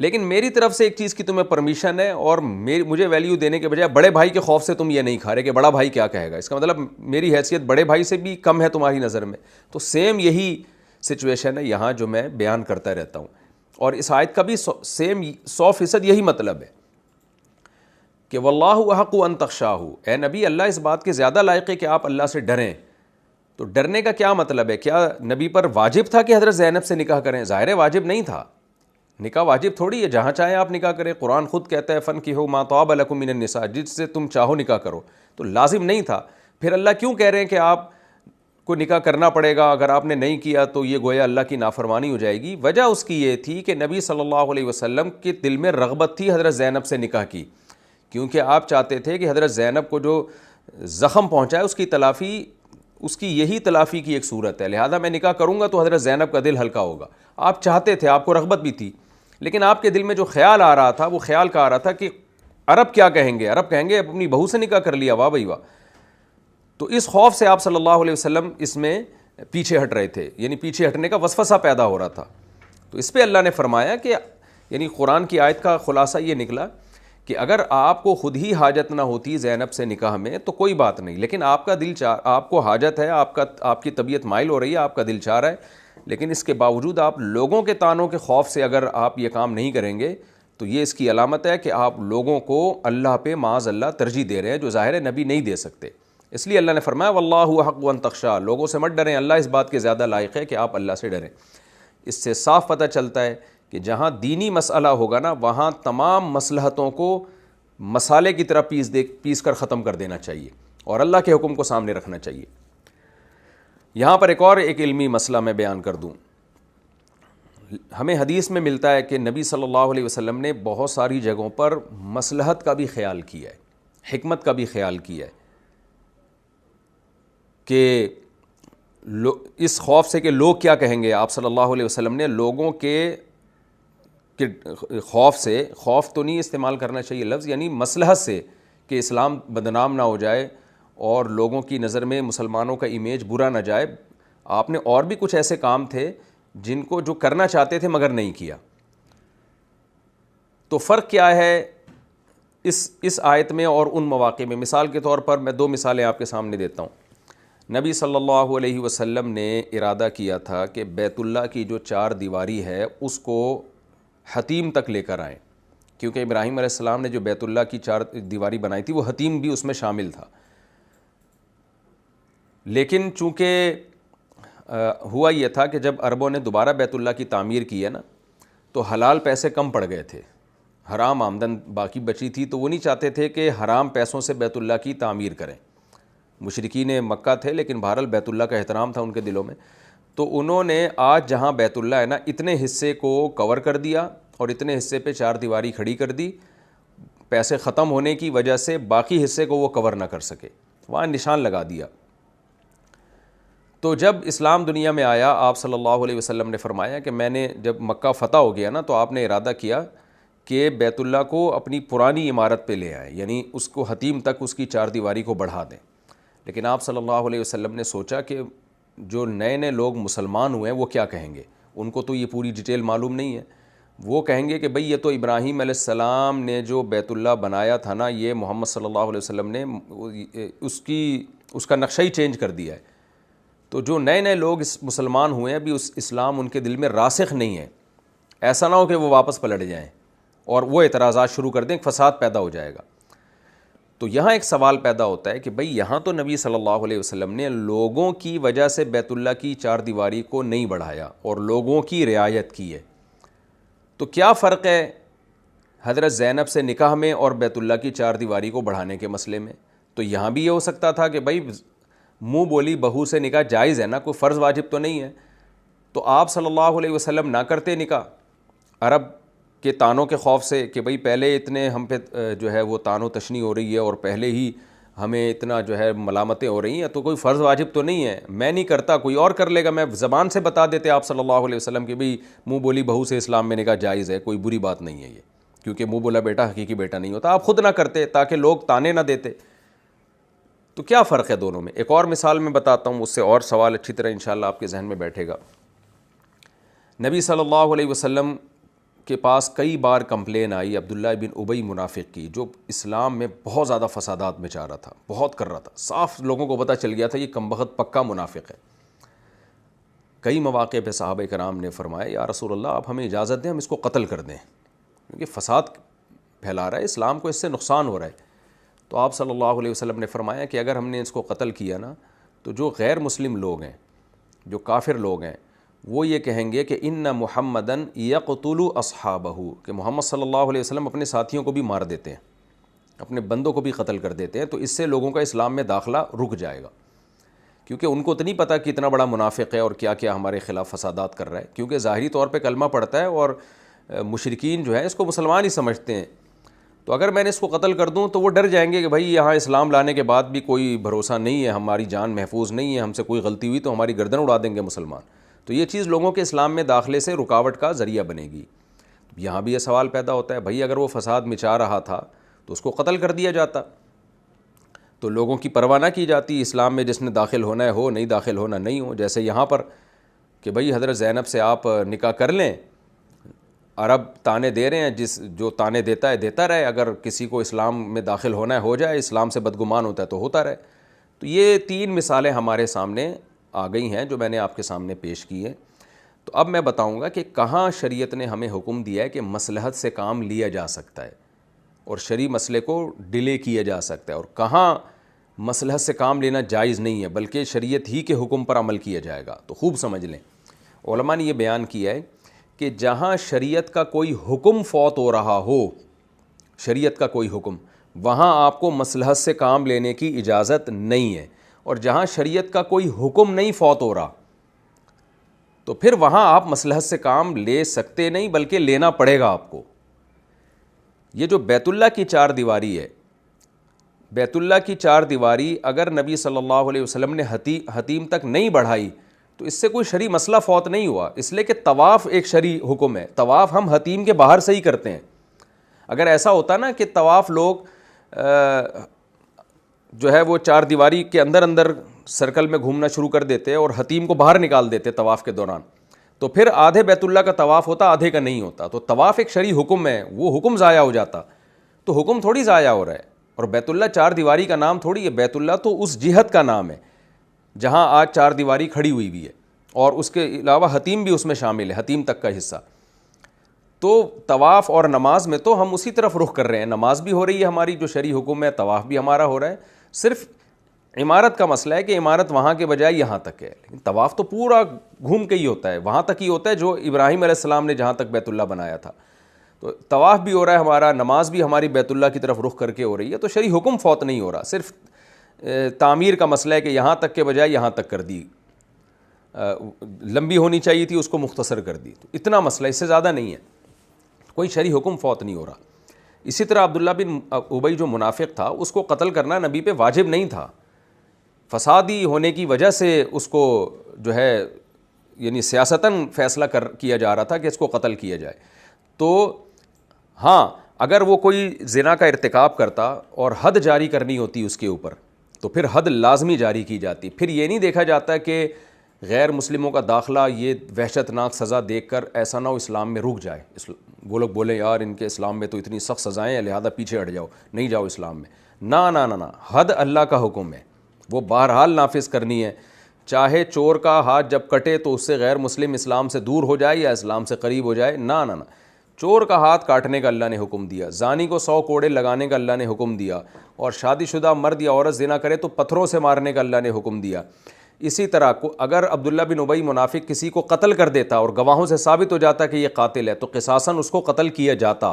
لیکن میری طرف سے ایک چیز کی تمہیں پرمیشن ہے اور مجھے ویلیو دینے کے بجائے بڑے بھائی کے خوف سے تم یہ نہیں کھا رہے کہ بڑا بھائی کیا کہے گا، اس کا مطلب میری حیثیت بڑے بھائی سے بھی کم ہے تمہاری نظر میں. تو سیم یہی سچویشن ہے یہاں جو میں بیان کرتا رہتا ہوں، اور اس آیت کا بھی سیم 100% یہی مطلب ہے کہ واللہ احق ان تخشاہ، اے نبی اللہ اس بات کے زیادہ لائق ہے کہ آپ اللہ سے ڈریں. تو ڈرنے کا کیا مطلب ہے؟ کیا نبی پر واجب تھا کہ حضرت زینب سے نکاح کریں؟ ظاہر واجب نہیں تھا، نکاح واجب تھوڑی ہے، جہاں چاہیں آپ نکاح کریں. قرآن خود کہتا ہے فَانْكِحُوا مَا طَابَ لَكُم مِّنَ النِّسَاءِ، جس سے تم چاہو نکاح کرو. تو لازم نہیں تھا. پھر اللہ کیوں کہہ رہے ہیں کہ آپ کو نکاح کرنا پڑے گا؟ اگر آپ نے نہیں کیا تو یہ گویا اللہ کی نافرمانی ہو جائے گی. وجہ اس کی یہ تھی کہ نبی صلی اللہ علیہ وسلم کے دل میں رغبت تھی حضرت زینب سے نکاح کی، کیونکہ آپ چاہتے تھے کہ حضرت زینب کو جو زخم پہنچا ہے اس کی تلافی، اس کی یہی تلافی کی ایک صورت ہے، لہذا میں نکاح کروں گا تو حضرت زینب کا دل ہلکا ہوگا. آپ چاہتے تھے، آپ کو رغبت بھی تھی، لیکن آپ کے دل میں جو خیال آ رہا تھا وہ خیال کا آ رہا تھا کہ عرب کیا کہیں گے، عرب کہیں گے اپنی بہو سے نکاح کر لیا، واہ بھائی واہ. تو اس خوف سے آپ صلی اللہ علیہ وسلم اس میں پیچھے ہٹ رہے تھے، یعنی پیچھے ہٹنے کا وسوسہ پیدا ہو رہا تھا. تو اس پہ اللہ نے فرمایا کہ یعنی قرآن کی آیت کا خلاصہ یہ نکلا کہ اگر آپ کو خود ہی حاجت نہ ہوتی زینب سے نکاح میں تو کوئی بات نہیں، لیکن آپ کا دل آپ کو حاجت ہے، آپ کی طبیعت مائل ہو رہی ہے، آپ کا دل چاہ رہا ہے، لیکن اس کے باوجود آپ لوگوں کے طعنوں کے خوف سے اگر آپ یہ کام نہیں کریں گے تو یہ اس کی علامت ہے کہ آپ لوگوں کو اللہ پہ معاذ اللہ ترجیح دے رہے ہیں، جو ظاہر نبی نہیں دے سکتے. اس لیے اللہ نے فرمایا واللہ احق ان تخشا، لوگوں سے مت ڈریں، اللہ اس بات کے زیادہ لائق ہے کہ آپ اللہ سے ڈریں. اس سے صاف پتہ چلتا ہے کہ جہاں دینی مسئلہ ہوگا نا وہاں تمام مصلحتوں کو مسالے کی طرح پیس کر ختم کر دینا چاہیے اور اللہ کے حکم کو سامنے رکھنا چاہیے. یہاں پر ایک علمی مسئلہ میں بیان کر دوں. ہمیں حدیث میں ملتا ہے کہ نبی صلی اللہ علیہ وسلم نے بہت ساری جگہوں پر مصلحت کا بھی خیال کیا ہے، حکمت کا بھی خیال کیا ہے، کہ اس خوف سے کہ لوگ کیا کہیں گے. آپ صلی اللہ علیہ وسلم نے لوگوں کے خوف سے، خوف تو نہیں استعمال کرنا چاہیے لفظ، یعنی مصلحت سے کہ اسلام بدنام نہ ہو جائے اور لوگوں کی نظر میں مسلمانوں کا امیج برا نہ جائے. آپ نے اور بھی کچھ ایسے کام تھے جن کو جو کرنا چاہتے تھے مگر نہیں کیا. تو فرق کیا ہے اس آیت میں اور ان مواقع میں؟ مثال کے طور پر میں 2 مثالیں آپ کے سامنے دیتا ہوں. نبی صلی اللہ علیہ وسلم نے ارادہ کیا تھا کہ بیت اللہ کی جو 4 دیواری ہے اس کو حتیم تک لے کر آئیں، کیونکہ ابراہیم علیہ السلام نے جو بیت اللہ کی 4 دیواری بنائی تھی وہ حتیم بھی اس میں شامل تھا. لیکن چونکہ ہوا یہ تھا کہ جب عربوں نے دوبارہ بیت اللہ کی تعمیر کی ہے نا تو حلال پیسے کم پڑ گئے تھے، حرام آمدن باقی بچی تھی، تو وہ نہیں چاہتے تھے کہ حرام پیسوں سے بیت اللہ کی تعمیر کریں. مشرکین مکہ تھے لیکن بہرحال بیت اللہ کا احترام تھا ان کے دلوں میں. تو انہوں نے آج جہاں بیت اللہ ہے نا اتنے حصے کو کور کر دیا اور اتنے حصے پہ 4 دیواری کھڑی کر دی. پیسے ختم ہونے کی وجہ سے باقی حصے کو وہ کور نہ کر سکے، وہاں نشان لگا دیا. تو جب اسلام دنیا میں آیا آپ صلی اللہ علیہ وسلم نے فرمایا کہ میں نے جب مکہ فتح ہو گیا نا تو آپ نے ارادہ کیا کہ بیت اللہ کو اپنی پرانی عمارت پہ لے آئیں، یعنی اس کو حتیم تک اس کی 4 دیواری کو بڑھا دیں. لیکن آپ صلی اللہ علیہ وسلم نے سوچا کہ جو نئے لوگ مسلمان ہوئے ہیں وہ کیا کہیں گے، ان کو تو یہ پوری ڈیٹیل معلوم نہیں ہے. وہ کہیں گے کہ بھئی یہ تو ابراہیم علیہ السلام نے جو بیت اللہ بنایا تھا نا یہ محمد صلی اللہ علیہ وسلم نے اس کا نقشہ ہی چینج کر دیا ہے. تو جو نئے لوگ مسلمان ہوئے ہیں ابھی اس اسلام ان کے دل میں راسخ نہیں ہے، ایسا نہ ہو کہ وہ واپس پلٹ جائیں اور وہ اعتراضات شروع کر دیں، فساد پیدا ہو جائے گا. تو یہاں ایک سوال پیدا ہوتا ہے کہ بھئی یہاں تو نبی صلی اللہ علیہ وسلم نے لوگوں کی وجہ سے بیت اللہ کی 4 دیواری کو نہیں بڑھایا اور لوگوں کی رعایت کی ہے، تو کیا فرق ہے حضرت زینب سے نکاح میں اور بیت اللہ کی 4 دیواری کو بڑھانے کے مسئلے میں؟ تو یہاں بھی یہ ہو سکتا تھا کہ بھئی منہ بولی بہو سے نکاح جائز ہے نا، کوئی فرض واجب تو نہیں ہے، تو آپ صلی اللہ علیہ وسلم نہ کرتے نکاح عرب کے طعنوں کے خوف سے کہ بھئی پہلے اتنے ہم پہ جو ہے وہ طعن و تشنیع ہو رہی ہے اور پہلے ہی ہمیں اتنا جو ہے ملامتیں ہو رہی ہیں، تو کوئی فرض واجب تو نہیں ہے، میں نہیں کرتا کوئی اور کر لے گا. میں زبان سے بتا دیتے آپ صلی اللہ علیہ وسلم کہ بھئی منہ بولی بہو سے اسلام میں نکاح جائز ہے، کوئی بری بات نہیں ہے یہ، کیونکہ منہ بولا بیٹا حقیقی بیٹا نہیں ہوتا. آپ خود نہ کرتے تاکہ لوگ طعنے نہ دیتے. تو کیا فرق ہے دونوں میں؟ ایک اور مثال میں بتاتا ہوں، اس سے اور سوال اچھی طرح انشاءاللہ آپ کے ذہن میں بیٹھے گا. نبی صلی اللہ علیہ وسلم کے پاس کئی بار کمپلین آئی عبداللہ بن ابی منافق کی، جو اسلام میں بہت زیادہ فسادات مچا رہا تھا، بہت کر رہا تھا، صاف لوگوں کو پتہ چل گیا تھا یہ کمبخت پکا منافق ہے۔ کئی مواقع پہ صحابہ کرام نے فرمایا یا رسول اللہ آپ ہمیں اجازت دیں، ہم اس کو قتل کر دیں، کیونکہ فساد پھیلا رہا ہے، اسلام کو اس سے نقصان ہو رہا ہے۔ تو آپ صلی اللہ علیہ وسلم نے فرمایا کہ اگر ہم نے اس کو قتل کیا نا تو جو غیر مسلم لوگ ہیں، جو کافر لوگ ہیں، وہ یہ کہیں گے کہ ان محمدن یقتل اصحابہ، کہ محمد صلی اللہ علیہ وسلم اپنے ساتھیوں کو بھی مار دیتے ہیں، اپنے بندوں کو بھی قتل کر دیتے ہیں، تو اس سے لوگوں کا اسلام میں داخلہ رک جائے گا، کیونکہ ان کو تو نہیں پتہ کہ اتنا بڑا منافق ہے اور کیا کیا ہمارے خلاف فسادات کر رہا ہے، کیونکہ ظاہری طور پہ کلمہ پڑھتا ہے اور مشرکین جو ہے اس کو مسلمان ہی سمجھتے ہیں۔ تو اگر میں نے اس کو قتل کر دوں تو وہ ڈر جائیں گے کہ بھائی یہاں اسلام لانے کے بعد بھی کوئی بھروسہ نہیں ہے، ہماری جان محفوظ نہیں ہے، ہم سے کوئی غلطی ہوئی تو ہماری گردن اڑا دیں گے مسلمان، تو یہ چیز لوگوں کے اسلام میں داخلے سے رکاوٹ کا ذریعہ بنے گی۔ یہاں بھی یہ سوال پیدا ہوتا ہے، بھائی اگر وہ فساد مچا رہا تھا تو اس کو قتل کر دیا جاتا، تو لوگوں کی پرواہ نہ کی جاتی، اسلام میں جس نے داخل ہونا ہے ہو، نہیں داخل ہونا نہیں ہو۔ جیسے یہاں پر کہ بھئی حضرت زینب سے آپ نکاح کر لیں، عرب تانے دے رہے ہیں، جو تانے دیتا ہے دیتا رہے، اگر کسی کو اسلام میں داخل ہونا ہے ہو جائے، اسلام سے بدگمان ہوتا ہے تو ہوتا رہے۔ تو یہ 3 مثالیں ہمارے سامنے آ گئی ہیں جو میں نے آپ کے سامنے پیش کی ہیں۔ تو اب میں بتاؤں گا کہ کہاں شریعت نے ہمیں حکم دیا ہے کہ مصلحت سے کام لیا جا سکتا ہے اور شرعی مسئلے کو ڈیلے کیا جا سکتا ہے، اور کہاں مصلحت سے کام لینا جائز نہیں ہے بلکہ شریعت ہی کے حکم پر عمل کیا جائے گا۔ تو خوب سمجھ لیں، علماء نے یہ بیان کیا ہے کہ جہاں شریعت کا کوئی حکم فوت ہو رہا ہو، شریعت کا کوئی حکم، وہاں آپ کو مصلحت سے کام لینے کی اجازت نہیں ہے، اور جہاں شریعت کا کوئی حکم نہیں فوت ہو رہا تو پھر وہاں آپ مصلحت سے کام لے سکتے نہیں بلکہ لینا پڑے گا آپ کو۔ یہ جو بیت اللہ کی 4 دیواری ہے، بیت اللہ کی 4 دیواری اگر نبی صلی اللہ علیہ وسلم نے حتیم تک نہیں بڑھائی تو اس سے کوئی شرعی مسئلہ فوت نہیں ہوا، اس لیے کہ طواف ایک شرعی حکم ہے، طواف ہم حتیم کے باہر سے ہی کرتے ہیں۔ اگر ایسا ہوتا نا کہ طواف لوگ جو ہے وہ 4 دیواری کے اندر سرکل میں گھومنا شروع کر دیتے اور حتیم کو باہر نکال دیتے طواف کے دوران، تو پھر آدھے بیت اللہ کا طواف ہوتا، آدھے کا نہیں ہوتا۔ تو طواف ایک شرعی حکم ہے، وہ حکم ضائع ہو جاتا، تو حکم تھوڑی ضائع ہو رہا ہے۔ اور بیت اللہ 4 دیواری کا نام تھوڑی ہے، بیت اللہ تو اس جہت کا نام ہے جہاں آج 4 دیواری کھڑی ہوئی بھی ہے، اور اس کے علاوہ حتیم بھی اس میں شامل ہے، حتیم تک کا حصہ۔ تو طواف اور نماز میں تو ہم اسی طرف رخ کر رہے ہیں، نماز بھی ہو رہی ہے ہماری جو شرعی حکم ہے، طواف بھی ہمارا ہو رہا ہے، صرف عمارت کا مسئلہ ہے کہ عمارت وہاں کے بجائے یہاں تک ہے، لیکن طواف تو پورا گھوم کے ہی ہوتا ہے، وہاں تک ہی ہوتا ہے جو ابراہیم علیہ السلام نے جہاں تک بیت اللہ بنایا تھا۔ تو طواف بھی ہو رہا ہے ہمارا، نماز بھی ہماری بیت اللہ کی طرف رخ کر کے ہو رہی ہے، تو شرعی حکم فوت نہیں ہو رہا، صرف تعمیر کا مسئلہ ہے کہ یہاں تک کے بجائے یہاں تک کر دی، لمبی ہونی چاہیے تھی اس کو مختصر کر دی، تو اتنا مسئلہ، اس سے زیادہ نہیں ہے، کوئی شرعی حکم فوت نہیں ہو رہا۔ اسی طرح عبداللہ بن ابی جو منافق تھا اس کو قتل کرنا نبی پہ واجب نہیں تھا، فسادی ہونے کی وجہ سے اس کو جو ہے یعنی سیاستاً فیصلہ کیا جا رہا تھا کہ اس کو قتل کیا جائے۔ تو ہاں اگر وہ کوئی زنا کا ارتکاب کرتا اور حد جاری کرنی ہوتی اس کے اوپر تو پھر حد لازمی جاری کی جاتی، پھر یہ نہیں دیکھا جاتا کہ غیر مسلموں کا داخلہ یہ وحشت ناک سزا دیکھ کر ایسا نہ ہو اسلام میں رک جائے، وہ لوگ بولیں یار ان کے اسلام میں تو اتنی سخت سزائیں ہیں لہذا پیچھے ہٹ جاؤ، نہیں جاؤ اسلام میں، نہ، حد اللہ کا حکم ہے، وہ بہرحال نافذ کرنی ہے، چاہے چور کا ہاتھ جب کٹے تو اس سے غیر مسلم اسلام سے دور ہو جائے یا اسلام سے قریب ہو جائے، نہ، چور کا ہاتھ کاٹنے کا اللہ نے حکم دیا، زانی کو 100 کوڑے لگانے کا اللہ نے حکم دیا، اور شادی شدہ مرد یا عورت زنا کرے تو پتھروں سے مارنے کا اللہ نے حکم دیا۔ اسی طرح اگر عبداللہ بن ابی منافق کسی کو قتل کر دیتا اور گواہوں سے ثابت ہو جاتا کہ یہ قاتل ہے تو قصاصاً اس کو قتل کیا جاتا،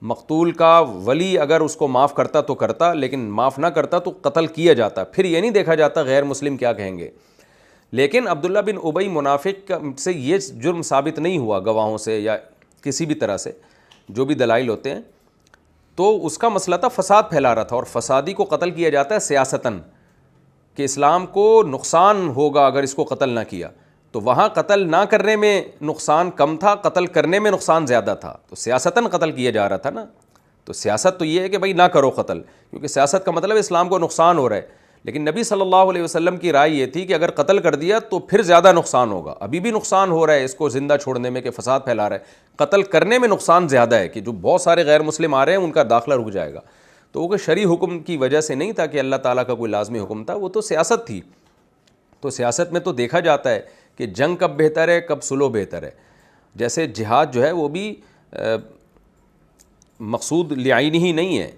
مقتول کا ولی اگر اس کو معاف کرتا تو کرتا، لیکن معاف نہ کرتا تو قتل کیا جاتا، پھر یہ نہیں دیکھا جاتا غیر مسلم کیا کہیں گے۔ لیکن عبداللہ بن ابی منافق سے یہ جرم ثابت نہیں ہوا گواہوں سے یا کسی بھی طرح سے، جو بھی دلائل ہوتے ہیں، تو اس کا مسئلہ تھا فساد پھیلا رہا تھا، اور فسادی کو قتل کیا جاتا ہے سیاستاً، کہ اسلام کو نقصان ہوگا اگر اس کو قتل نہ کیا، تو وہاں قتل نہ کرنے میں نقصان کم تھا، قتل کرنے میں نقصان زیادہ تھا، تو سیاستاً قتل کیا جا رہا تھا نا۔ تو سیاست تو یہ ہے کہ بھائی نہ کرو قتل، کیونکہ سیاست کا مطلب اسلام کو نقصان ہو رہا ہے، لیکن نبی صلی اللہ علیہ وسلم کی رائے یہ تھی کہ اگر قتل کر دیا تو پھر زیادہ نقصان ہوگا. ابھی بھی نقصان ہو رہا ہے اس کو زندہ چھوڑنے میں کہ فساد پھیلا رہا ہے, قتل کرنے میں نقصان زیادہ ہے کہ جو بہت سارے غیر مسلم آ رہے ہیں ان کا داخلہ رک جائے گا. تو وہ شرعی حکم کی وجہ سے نہیں تھا کہ اللہ تعالیٰ کا کوئی لازمی حکم تھا, وہ تو سیاست تھی. تو سیاست میں تو دیکھا جاتا ہے کہ جنگ کب بہتر ہے, کب سلو بہتر ہے. جیسے جہاد جو ہے وہ بھی مقصود لعینی ہی نہیں ہے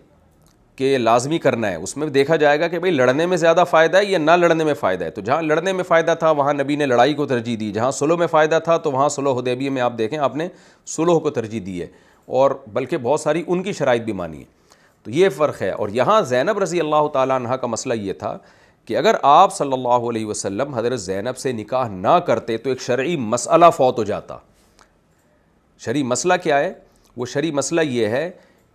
کہ لازمی کرنا ہے, اس میں دیکھا جائے گا کہ بھئی لڑنے میں زیادہ فائدہ ہے یا نہ لڑنے میں فائدہ ہے. تو جہاں لڑنے میں فائدہ تھا وہاں نبی نے لڑائی کو ترجیح دی, جہاں صلح میں فائدہ تھا تو وہاں صلح حدیبیہ میں آپ دیکھیں آپ نے صلح کو ترجیح دی ہے, اور بلکہ بہت ساری ان کی شرائط بھی مانی ہے. تو یہ فرق ہے. اور یہاں زینب رضی اللہ تعالیٰ عنہ کا مسئلہ یہ تھا کہ اگر آپ صلی اللہ علیہ وسلم حضرت زینب سے نکاح نہ کرتے تو ایک شرعی مسئلہ فوت ہو جاتا. شرعی مسئلہ کیا ہے؟ وہ شرعی مسئلہ یہ ہے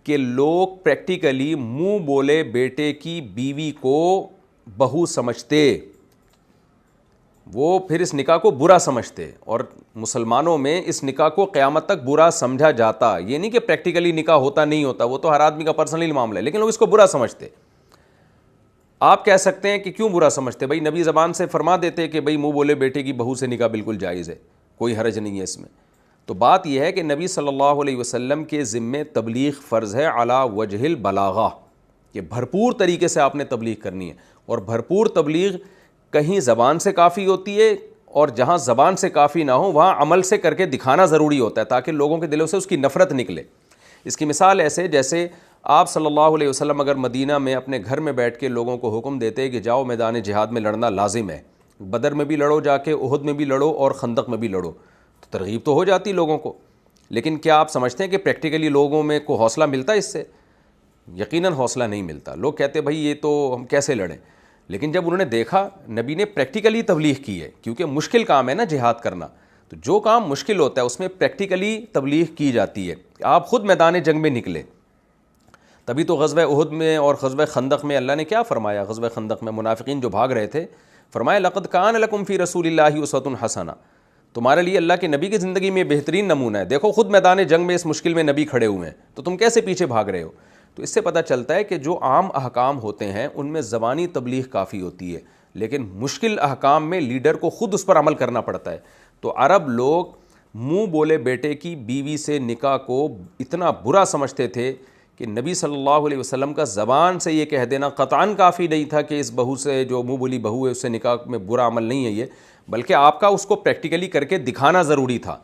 کہ لوگ پریکٹیکلی منہ بولے بیٹے کی بیوی کو بہو سمجھتے, وہ پھر اس نکاح کو برا سمجھتے, اور مسلمانوں میں اس نکاح کو قیامت تک برا سمجھا جاتا. یہ نہیں کہ پریکٹیکلی نکاح ہوتا نہیں ہوتا, وہ تو ہر آدمی کا پرسنل معاملہ ہے, لیکن لوگ اس کو برا سمجھتے. آپ کہہ سکتے ہیں کہ کیوں برا سمجھتے؟ بھائی نبی زبان سے فرما دیتے کہ بھئی منہ بولے بیٹے کی بہو سے نکاح بالکل جائز ہے, کوئی حرج نہیں ہے اس میں. تو بات یہ ہے کہ نبی صلی اللہ علیہ وسلم کے ذمے تبلیغ فرض ہے علی وجہ البلاغہ, کہ بھرپور طریقے سے آپ نے تبلیغ کرنی ہے. اور بھرپور تبلیغ کہیں زبان سے کافی ہوتی ہے, اور جہاں زبان سے کافی نہ ہو وہاں عمل سے کر کے دکھانا ضروری ہوتا ہے تاکہ لوگوں کے دلوں سے اس کی نفرت نکلے. اس کی مثال ایسے جیسے آپ صلی اللہ علیہ وسلم اگر مدینہ میں اپنے گھر میں بیٹھ کے لوگوں کو حکم دیتے کہ جاؤ میدان جہاد میں لڑنا لازم ہے, بدر میں بھی لڑو جا کے, احد میں بھی لڑو اور خندق میں بھی لڑو, تو ترغیب تو ہو جاتی لوگوں کو. لیکن کیا آپ سمجھتے ہیں کہ پریکٹیکلی لوگوں میں کو حوصلہ ملتا ہے اس سے؟ یقیناً حوصلہ نہیں ملتا. لوگ کہتے بھائی یہ تو ہم کیسے لڑیں, لیکن جب انہوں نے دیکھا نبی نے پریکٹیکلی تبلیغ کی ہے, کیونکہ مشکل کام ہے نا جہاد کرنا, تو جو کام مشکل ہوتا ہے اس میں پریکٹیکلی تبلیغ کی جاتی ہے. آپ خود میدان جنگ میں نکلے, تبھی تو غزوہ احد میں اور غزوہ خندق میں اللہ نے کیا فرمایا؟ غزوہ خندق میں منافقین جو بھاگ رہے تھے, فرمایا لقد کان لکم فی رسول اللہ اسوۃ حسنہ, تمہارے لیے اللہ کے نبی کی زندگی میں بہترین نمونہ ہے. دیکھو خود میدان جنگ میں اس مشکل میں نبی کھڑے ہوئے ہیں, تو تم کیسے پیچھے بھاگ رہے ہو؟ تو اس سے پتہ چلتا ہے کہ جو عام احکام ہوتے ہیں ان میں زبانی تبلیغ کافی ہوتی ہے, لیکن مشکل احکام میں لیڈر کو خود اس پر عمل کرنا پڑتا ہے. تو عرب لوگ منہ بولے بیٹے کی بیوی سے نکاح کو اتنا برا سمجھتے تھے کہ نبی صلی اللہ علیہ وسلم کا زبان سے یہ کہہ دینا قطعاً کافی نہیں تھا کہ اس بہو سے, جو منہ بولی بہو ہے, اس سے نکاح میں برا عمل نہیں ہے یہ, بلکہ آپ کا اس کو پریکٹیکلی کر کے دکھانا ضروری تھا.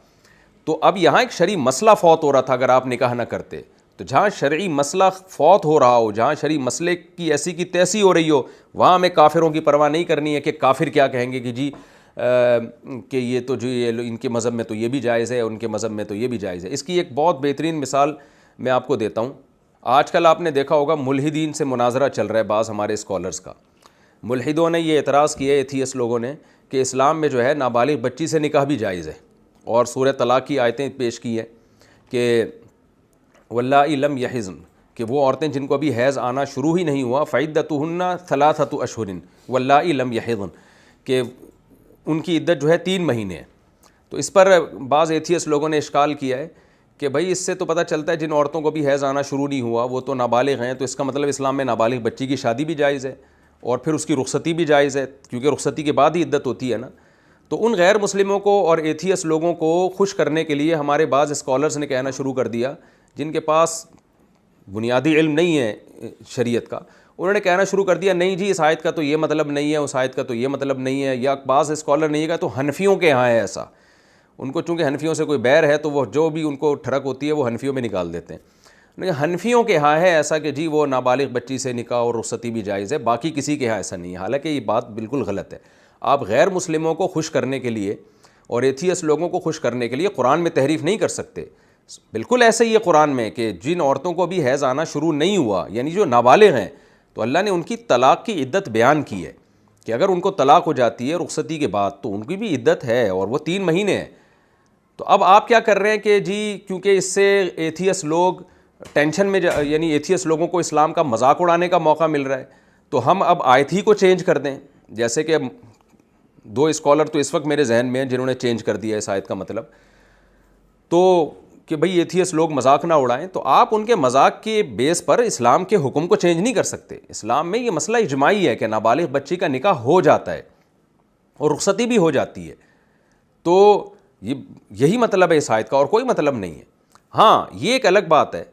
تو اب یہاں ایک شرعی مسئلہ فوت ہو رہا تھا اگر آپ نکاح نہ کرتے. تو جہاں شرعی مسئلہ فوت ہو رہا ہو, جہاں شرعی مسئلے کی ایسی کی تیسی ہو رہی ہو, وہاں ہمیں کافروں کی پرواہ نہیں کرنی ہے کہ کافر کیا کہیں گے کہ جی کہ یہ تو جو یہ ان کے مذہب میں تو یہ بھی جائز ہے, ان کے مذہب میں تو یہ بھی جائز ہے. اس کی ایک بہت بہترین مثال میں آپ کو دیتا ہوں. آج کل آپ نے دیکھا ہوگا ملحدین سے مناظرہ چل رہا ہے بعض ہمارے اسکالرز کا. ملحدوں نے یہ اعتراض کیا ہے, ایتھیس لوگوں نے, کہ اسلام میں جو ہے نابالغ بچی سے نکاح بھی جائز ہے, اور سورہ طلاق کی آیتیں پیش کی ہیں کہ واللائی لم یحضن, کہ وہ عورتیں جن کو ابھی حیض آنا شروع ہی نہیں ہوا, فعدتہن ثلاثۃ اشہر واللائی لم یحضن, کہ ان کی عدت جو ہے 3 مہینے ہے. تو اس پر بعض ایتھیس لوگوں نے اشکال کیا ہے کہ بھائی اس سے تو پتہ چلتا ہے جن عورتوں کو بھی حیض آنا شروع نہیں ہوا وہ تو نابالغ ہیں, تو اس کا مطلب اسلام میں نابالغ بچی کی شادی بھی جائز ہے اور پھر اس کی رخصتی بھی جائز ہے, کیونکہ رخصتی کے بعد ہی عدت ہوتی ہے نا. تو ان غیر مسلموں کو اور ایتھیس لوگوں کو خوش کرنے کے لیے ہمارے بعض اسکالرز نے کہنا شروع کر دیا, جن کے پاس بنیادی علم نہیں ہے شریعت کا, انہوں نے کہنا شروع کر دیا نہیں جی اس آیت کا تو یہ مطلب نہیں ہے, اس آیت کا تو یہ مطلب نہیں ہے. یا بعض اسکالر نے یہ کہا تو حنفیوں کے ہاں ہے ایسا, ان کو چونکہ حنفیوں سے کوئی بیر ہے تو وہ جو بھی ان کو ٹھڑک ہوتی ہے وہ حنفیوں میں نکال دیتے ہیں. لیکن حنفیوں کے ہاں ہے ایسا کہ جی وہ نابالغ بچی سے نکاح اور رخصتی بھی جائز ہے, باقی کسی کے ہاں ایسا نہیں ہے. حالانکہ یہ بات بالکل غلط ہے. آپ غیر مسلموں کو خوش کرنے کے لیے اور ایتھیس لوگوں کو خوش کرنے کے لیے قرآن میں تحریف نہیں کر سکتے. بالکل ایسے ہی ہے قرآن میں کہ جن عورتوں کو بھی حیض آنا شروع نہیں ہوا, یعنی جو نابالغ ہیں, تو اللہ نے ان کی طلاق کی عدت بیان کی ہے کہ اگر ان کو طلاق ہو جاتی ہے رخصتی کے بعد تو ان کی بھی عدت ہے اور وہ 3 مہینے ہیں. تو اب آپ کیا کر رہے ہیں کہ جی کیونکہ اس سے ایتھیس لوگ ٹینشن میں یعنی ایتھیس لوگوں کو اسلام کا مذاق اڑانے کا موقع مل رہا ہے, تو ہم اب آیت ہی کو چینج کر دیں. جیسے کہ 2 اسکالر تو اس وقت میرے ذہن میں ہیں جنہوں نے چینج کر دیا اس آیت کا مطلب. تو کہ بھئی ایتھیس لوگ مذاق نہ اڑائیں، تو آپ ان کے مذاق کے بیس پر اسلام کے حکم کو چینج نہیں کر سکتے. اسلام میں یہ مسئلہ اجماعی ہے کہ نابالغ بچی کا نکاح ہو جاتا ہے اور رخصتی بھی ہو جاتی ہے. تو یہی مطلب ہے اس آیت کا، اور کوئی مطلب نہیں ہے. ہاں یہ ایک الگ بات ہے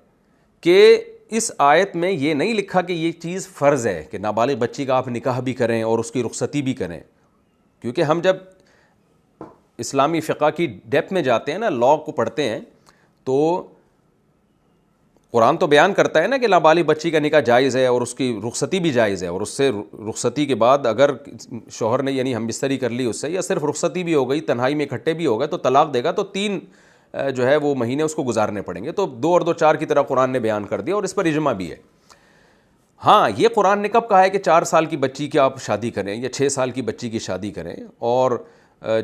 کہ اس آیت میں یہ نہیں لکھا کہ یہ چیز فرض ہے کہ نابالغ بچی کا آپ نکاح بھی کریں اور اس کی رخصتی بھی کریں، کیونکہ ہم جب اسلامی فقہ کی ڈیپتھ میں جاتے ہیں نا، لاء کو پڑھتے ہیں، تو قرآن تو بیان کرتا ہے نا کہ نابالغ بچی کا نکاح جائز ہے اور اس کی رخصتی بھی جائز ہے، اور اس سے رخصتی کے بعد اگر شوہر نے یعنی ہم بستری کر لی اس سے، یا صرف رخصتی بھی ہو گئی، تنہائی میں اکٹھے بھی ہو گئے، تو طلاق دے گا تو 3 جو ہے وہ مہینے اس کو گزارنے پڑیں گے. تو 2 اور 2 4 کی طرح قرآن نے بیان کر دیا، اور اس پر اجماع بھی ہے. ہاں یہ قرآن نے کب کہا ہے کہ 4 سال کی بچی کی آپ شادی کریں یا 6 سال کی بچی کی شادی کریں اور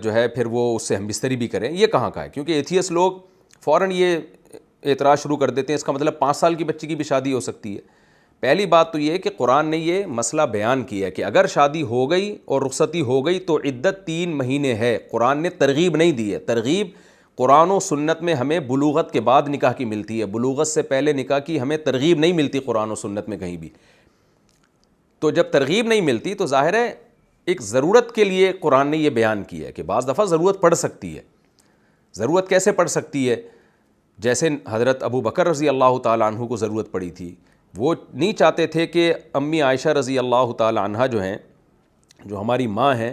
جو ہے پھر وہ اس سے ہم بستری بھی کریں؟ یہ کہاں کا ہے؟ کیونکہ ایتھیس لوگ فوراً یہ اعتراض شروع کر دیتے ہیں، اس کا مطلب 5 سال کی بچی کی بھی شادی ہو سکتی ہے. پہلی بات تو یہ ہے کہ قرآن نے یہ مسئلہ بیان کیا ہے کہ اگر شادی ہو گئی اور رخصتی ہو گئی تو عدت 3 مہینے ہے. قرآن نے ترغیب نہیں دی ہے. ترغیب قرآن و سنت میں ہمیں بلوغت کے بعد نکاح کی ملتی ہے، بلوغت سے پہلے نکاح کی ہمیں ترغیب نہیں ملتی قرآن و سنت میں کہیں بھی. تو جب ترغیب نہیں ملتی تو ظاہر ہے ایک ضرورت کے لیے قرآن نے یہ بیان کیا ہے کہ بعض دفعہ ضرورت پڑ سکتی ہے. ضرورت کیسے پڑ سکتی ہے؟ جیسے حضرت ابو بکر رضی اللہ تعالیٰ عنہ کو ضرورت پڑی تھی. وہ نہیں چاہتے تھے کہ امی عائشہ رضی اللہ تعالیٰ عنہ جو ہیں، جو ہماری ماں ہیں،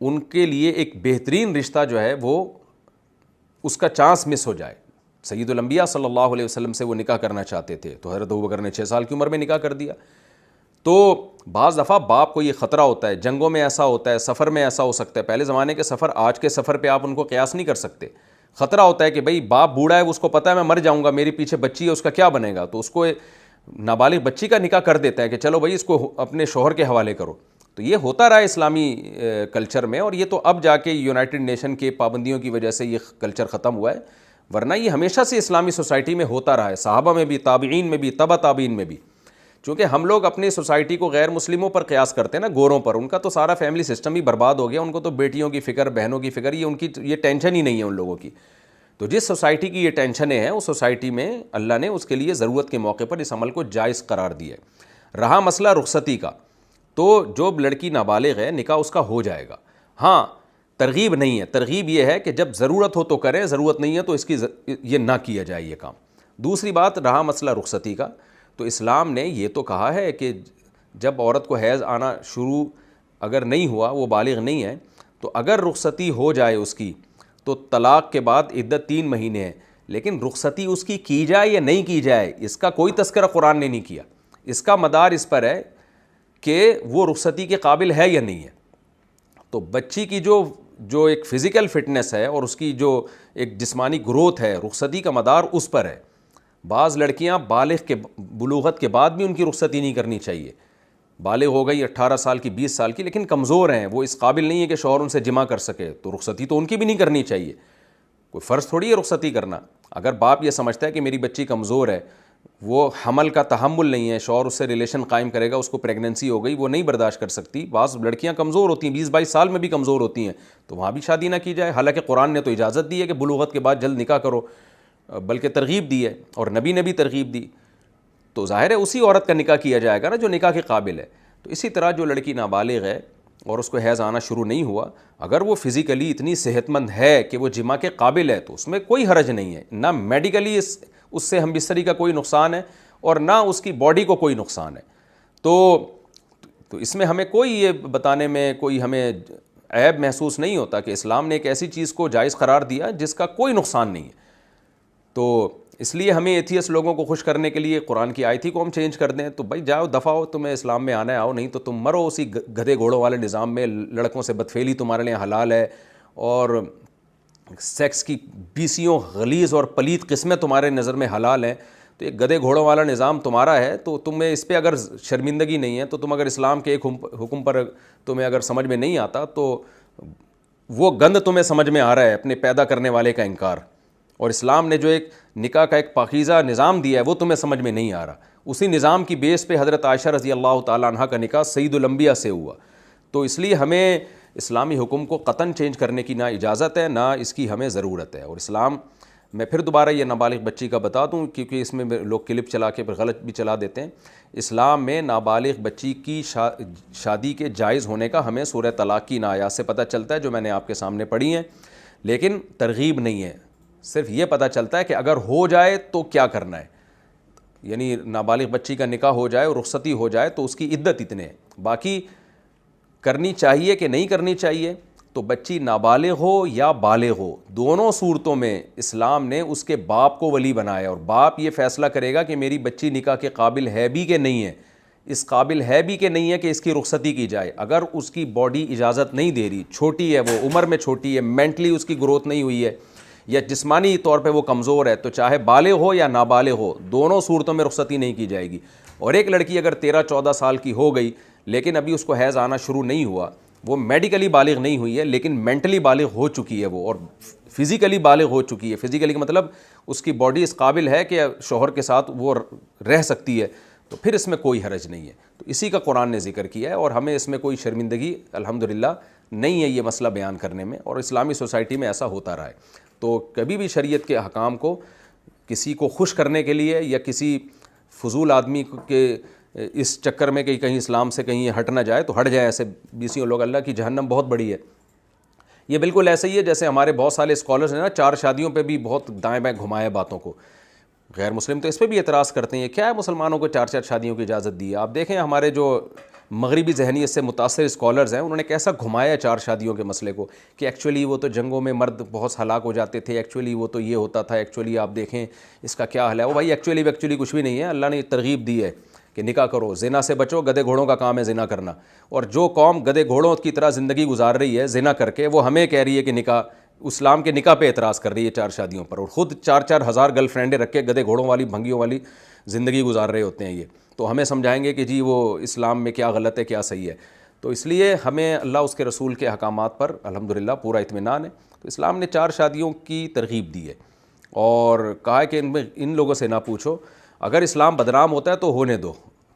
ان کے لیے ایک بہترین رشتہ جو ہے وہ اس کا چانس مس ہو جائے. سید الانبیاء صلی اللہ علیہ وسلم سے وہ نکاح کرنا چاہتے تھے، تو حضرت ابو بکر نے 6 سال کی عمر میں نکاح کر دیا. تو بعض دفعہ باپ کو یہ خطرہ ہوتا ہے، جنگوں میں ایسا ہوتا ہے، سفر میں ایسا ہو سکتا ہے. پہلے زمانے کے سفر آج کے سفر پہ آپ ان کو قیاس نہیں کر سکتے. خطرہ ہوتا ہے کہ بھئی باپ بوڑھا ہے، اس کو پتہ ہے میں مر جاؤں گا، میری پیچھے بچی ہے، اس کا کیا بنے گا، تو اس کو نابالغ بچی کا نکاح کر دیتا ہے کہ چلو بھئی اس کو اپنے شوہر کے حوالے کرو. تو یہ ہوتا رہا ہے اسلامی کلچر میں، اور یہ تو اب جا کے یونائٹڈ نیشن کے پابندیوں کی وجہ سے یہ کلچر ختم ہوا ہے، ورنہ یہ ہمیشہ سے اسلامی سوسائٹی میں ہوتا رہا ہے، صحابہ میں بھی، تابعین میں بھی، تبع تابعین میں بھی. چونکہ ہم لوگ اپنی سوسائٹی کو غیر مسلموں پر قیاس کرتے ہیں نا، گوروں پر، ان کا تو سارا فیملی سسٹم ہی برباد ہو گیا، ان کو تو بیٹیوں کی فکر، بہنوں کی فکر، یہ ان کی یہ ٹینشن ہی نہیں ہے ان لوگوں کی. تو جس سوسائٹی کی یہ ٹینشنیں ہیں اس سوسائٹی میں اللہ نے اس کے لیے ضرورت کے موقع پر اس عمل کو جائز قرار دیا ہے. رہا مسئلہ رخصتی کا، تو جو لڑکی نابالغ ہے نکاح اس کا ہو جائے گا. ہاں ترغیب نہیں ہے، ترغیب یہ ہے کہ جب ضرورت ہو تو کریں، ضرورت نہیں ہے تو اس کی یہ نہ کیا جائے یہ کام. دوسری بات رہا مسئلہ رخصتی کا، تو اسلام نے یہ تو کہا ہے کہ جب عورت کو حیض آنا شروع اگر نہیں ہوا، وہ بالغ نہیں ہے، تو اگر رخصتی ہو جائے اس کی تو طلاق کے بعد عدت 3 مہینے ہے. لیکن رخصتی اس کی جائے یا نہیں کی جائے، اس کا کوئی تذکرہ قرآن نے نہیں کیا. اس کا مدار اس پر ہے کہ وہ رخصتی کے قابل ہے یا نہیں ہے. تو بچی کی جو ایک فزیکل فٹنس ہے اور اس کی جو ایک جسمانی گروتھ ہے، رخصتی کا مدار اس پر ہے. بعض لڑکیاں بالغ کے بلوغت کے بعد بھی ان کی رخصتی نہیں کرنی چاہیے. بالغ ہو گئی 18 سال کی، 20 سال کی، لیکن کمزور ہیں، وہ اس قابل نہیں ہے کہ شوہر ان سے جمع کر سکے، تو رخصتی تو ان کی بھی نہیں کرنی چاہیے. کوئی فرض تھوڑی ہے رخصتی کرنا. اگر باپ یہ سمجھتا ہے کہ میری بچی کمزور ہے، وہ حمل کا تحمل نہیں ہے، شوہر اس سے ریلیشن قائم کرے گا، اس کو پریگننسی ہو گئی، وہ نہیں برداشت کر سکتی. بعض لڑکیاں کمزور ہوتی ہیں، 20-22 سال میں بھی کمزور ہوتی ہیں، تو وہاں بھی شادی نہ کی جائے. حالانکہ قرآن نے تو اجازت دی ہے کہ بلوغت کے بعد جلد نکاح کرو، بلکہ ترغیب دی ہے، اور نبی نے بھی ترغیب دی. تو ظاہر ہے اسی عورت کا نکاح کیا جائے گا نا جو نکاح کے قابل ہے. تو اسی طرح جو لڑکی نابالغ ہے اور اس کو حیض آنا شروع نہیں ہوا، اگر وہ فزیکلی اتنی صحت مند ہے کہ وہ جماع کے قابل ہے تو اس میں کوئی حرج نہیں ہے. نہ میڈیکلی اس سے ہم بستری کا کوئی نقصان ہے اور نہ اس کی باڈی کو کوئی نقصان ہے. تو اس میں ہمیں کوئی یہ بتانے میں کوئی ہمیں عیب محسوس نہیں ہوتا کہ اسلام نے ایک ایسی چیز کو جائز قرار دیا جس کا کوئی نقصان نہیں ہے. تو اس لیے ہمیں ایتھیس لوگوں کو خوش کرنے کے لیے قرآن کی آیت ہی کو ہم چینج کر دیں تو بھائی جاؤ دفعہ ہو، تمہیں اسلام میں آنا ہے آؤ، نہیں تو تم مرو اسی گدھے گھوڑوں والے نظام میں. لڑکوں سے بدفعلی تمہارے لیے حلال ہے، اور سیکس کی 20 غلیظ اور پلیت قسمیں تمہارے نظر میں حلال ہیں. تو ایک گدھے گھوڑوں والا نظام تمہارا ہے، تو تمہیں اس پہ اگر شرمندگی نہیں ہے، تو تم اگر اسلام کے ایک حکم پر تمہیں اگر سمجھ میں نہیں آتا تو وہ گند تمہیں سمجھ میں آ رہا ہے، اپنے پیدا کرنے والے کا انکار. اور اسلام نے جو ایک نکاح کا ایک پاکیزہ نظام دیا ہے وہ تمہیں سمجھ میں نہیں آ رہا. اسی نظام کی بیس پہ حضرت عائشہ رضی اللہ تعالیٰ عنہ کا نکاح سید الانبیاء سے ہوا. تو اس لیے ہمیں اسلامی حکم کو قطعاً چینج کرنے کی نہ اجازت ہے نہ اس کی ہمیں ضرورت ہے. اور اسلام میں پھر دوبارہ یہ نابالغ بچی کا بتا دوں کیونکہ اس میں لوگ کلپ چلا کے پھر غلط بھی چلا دیتے ہیں. اسلام میں نابالغ بچی کی شادی کے جائز ہونے کا ہمیں سورہ طلاق کی ان آیات سے پتہ چلتا ہے جو میں نے آپ کے سامنے پڑھی ہیں, لیکن ترغیب نہیں ہے. صرف یہ پتہ چلتا ہے کہ اگر ہو جائے تو کیا کرنا ہے, یعنی نابالغ بچی کا نکاح ہو جائے اور رخصتی ہو جائے تو اس کی عدت اتنے ہیں. باقی کرنی چاہیے کہ نہیں کرنی چاہیے, تو بچی نابالغ ہو یا بالغ ہو, دونوں صورتوں میں اسلام نے اس کے باپ کو ولی بنایا, اور باپ یہ فیصلہ کرے گا کہ میری بچی نکاح کے قابل ہے بھی کہ نہیں ہے, اس قابل ہے بھی کہ نہیں ہے کہ اس کی رخصتی کی جائے. اگر اس کی باڈی اجازت نہیں دے رہی, چھوٹی ہے, وہ عمر میں چھوٹی ہے, مینٹلی اس کی گروتھ نہیں ہوئی ہے, یا جسمانی طور پہ وہ کمزور ہے, تو چاہے بالغ ہو یا نابالغ ہو, دونوں صورتوں میں رخصتی نہیں کی جائے گی. اور ایک لڑکی اگر 13-14 سال کی ہو گئی لیکن ابھی اس کو حیض آنا شروع نہیں ہوا, وہ میڈیکلی بالغ نہیں ہوئی ہے لیکن مینٹلی بالغ ہو چکی ہے وہ, اور فزیکلی بالغ ہو چکی ہے. فزیکلی کا مطلب اس کی باڈی اس قابل ہے کہ شوہر کے ساتھ وہ رہ سکتی ہے, تو پھر اس میں کوئی حرج نہیں ہے. تو اسی کا قرآن نے ذکر کیا ہے, اور ہمیں اس میں کوئی شرمندگی الحمدللہ نہیں ہے یہ مسئلہ بیان کرنے میں, اور اسلامی سوسائٹی میں ایسا ہوتا رہا ہے. تو کبھی بھی شریعت کے احکام کو کسی کو خوش کرنے کے لیے یا کسی فضول آدمی کے اس چکر میں کہ کہیں اسلام سے کہیں ہٹ نہ جائے تو ہٹ جائے, ایسے بیسیوں لوگ, اللہ کی جہنم بہت بڑی ہے. یہ بالکل ایسے ہی ہے جیسے ہمارے بہت سارے اسکالرز ہیں نا, 4 شادیوں پہ بھی بہت دائیں بائیں گھمائے باتوں کو. غیر مسلم تو اس پہ بھی اعتراض کرتے ہیں, کیا ہے مسلمانوں کو 4 شادیوں کی اجازت دی ہے. آپ دیکھیں ہمارے جو مغربی ذہنیت سے متاثر اسکالرز ہیں انہوں نے کیسا گھمایا 4 شادیوں کے مسئلے کو, کہ ایکچولی وہ تو جنگوں میں مرد بہت ہلاک ہو جاتے تھے, ایکچولی وہ تو یہ ہوتا تھا, ایکچولی آپ دیکھیں اس کا کیا حل ہے. وہ بھائی ایکچولی کچھ بھی نہیں ہے. اللہ نے ترغیب دی ہے کہ نکاح کرو, زنا سے بچو, گدھے گھوڑوں کا کام ہے زنا کرنا. اور جو قوم گدھے گھوڑوں کی طرح زندگی گزار رہی ہے زنا کر کے, وہ ہمیں کہہ رہی ہے کہ نکاح, اسلام کے نکاح پہ اعتراض کر رہی ہے 4 شادیوں پر, اور خود 4 ہزار گرل فرینڈیں رکھ کے گدھے گھوڑوں والی بھنگیوں والی زندگی گزار رہے ہوتے ہیں یہ. تو ہمیں سمجھائیں گے کہ جی وہ اسلام میں کیا غلط ہے کیا صحیح ہے. تو اس لیے ہمیں اللہ اس کے رسول کے احکامات پر الحمدللہ پورا اطمینان ہے. تو اسلام نے 4 شادیوں کی ترغیب دی ہے, اور کہا ہے کہ ان لوگوں سے نہ پوچھو, اگر اسلام بدنام ہوتا ہے تو ہونے دو.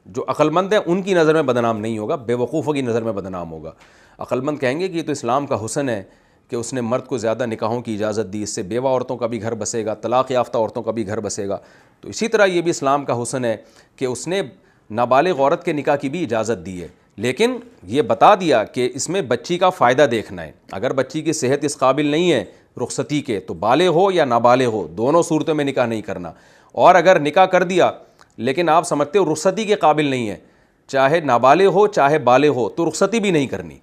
جو عقلمند ہیں ان کی نظر میں بدنام نہیں ہوگا, بے وقوفوں کی نظر میں بدنام ہوگا. عقلمند کہیں گے کہ یہ تو اسلام کا حسن ہے کہ اس نے مرد کو زیادہ نکاحوں کی اجازت دی, اس سے بیوہ عورتوں کا بھی گھر بسے گا, طلاق یافتہ عورتوں کا بھی گھر بسے گا. تو اسی طرح یہ بھی اسلام کا حسن ہے کہ اس نے نابالغ عورت کے نکاح کی بھی اجازت دی ہے, لیکن یہ بتا دیا کہ اس میں بچی کا فائدہ دیکھنا ہے. اگر بچی کی صحت اس قابل نہیں ہے رخصتی کے, تو بالغ ہو یا نابالغ ہو, دونوں صورتوں میں نکاح نہیں کرنا. اور اگر نکاح کر دیا لیکن آپ سمجھتے ہو رخصتی کے قابل نہیں ہے, چاہے نابالغ ہو چاہے بالغ ہو, تو رخصتی بھی نہیں کرنی.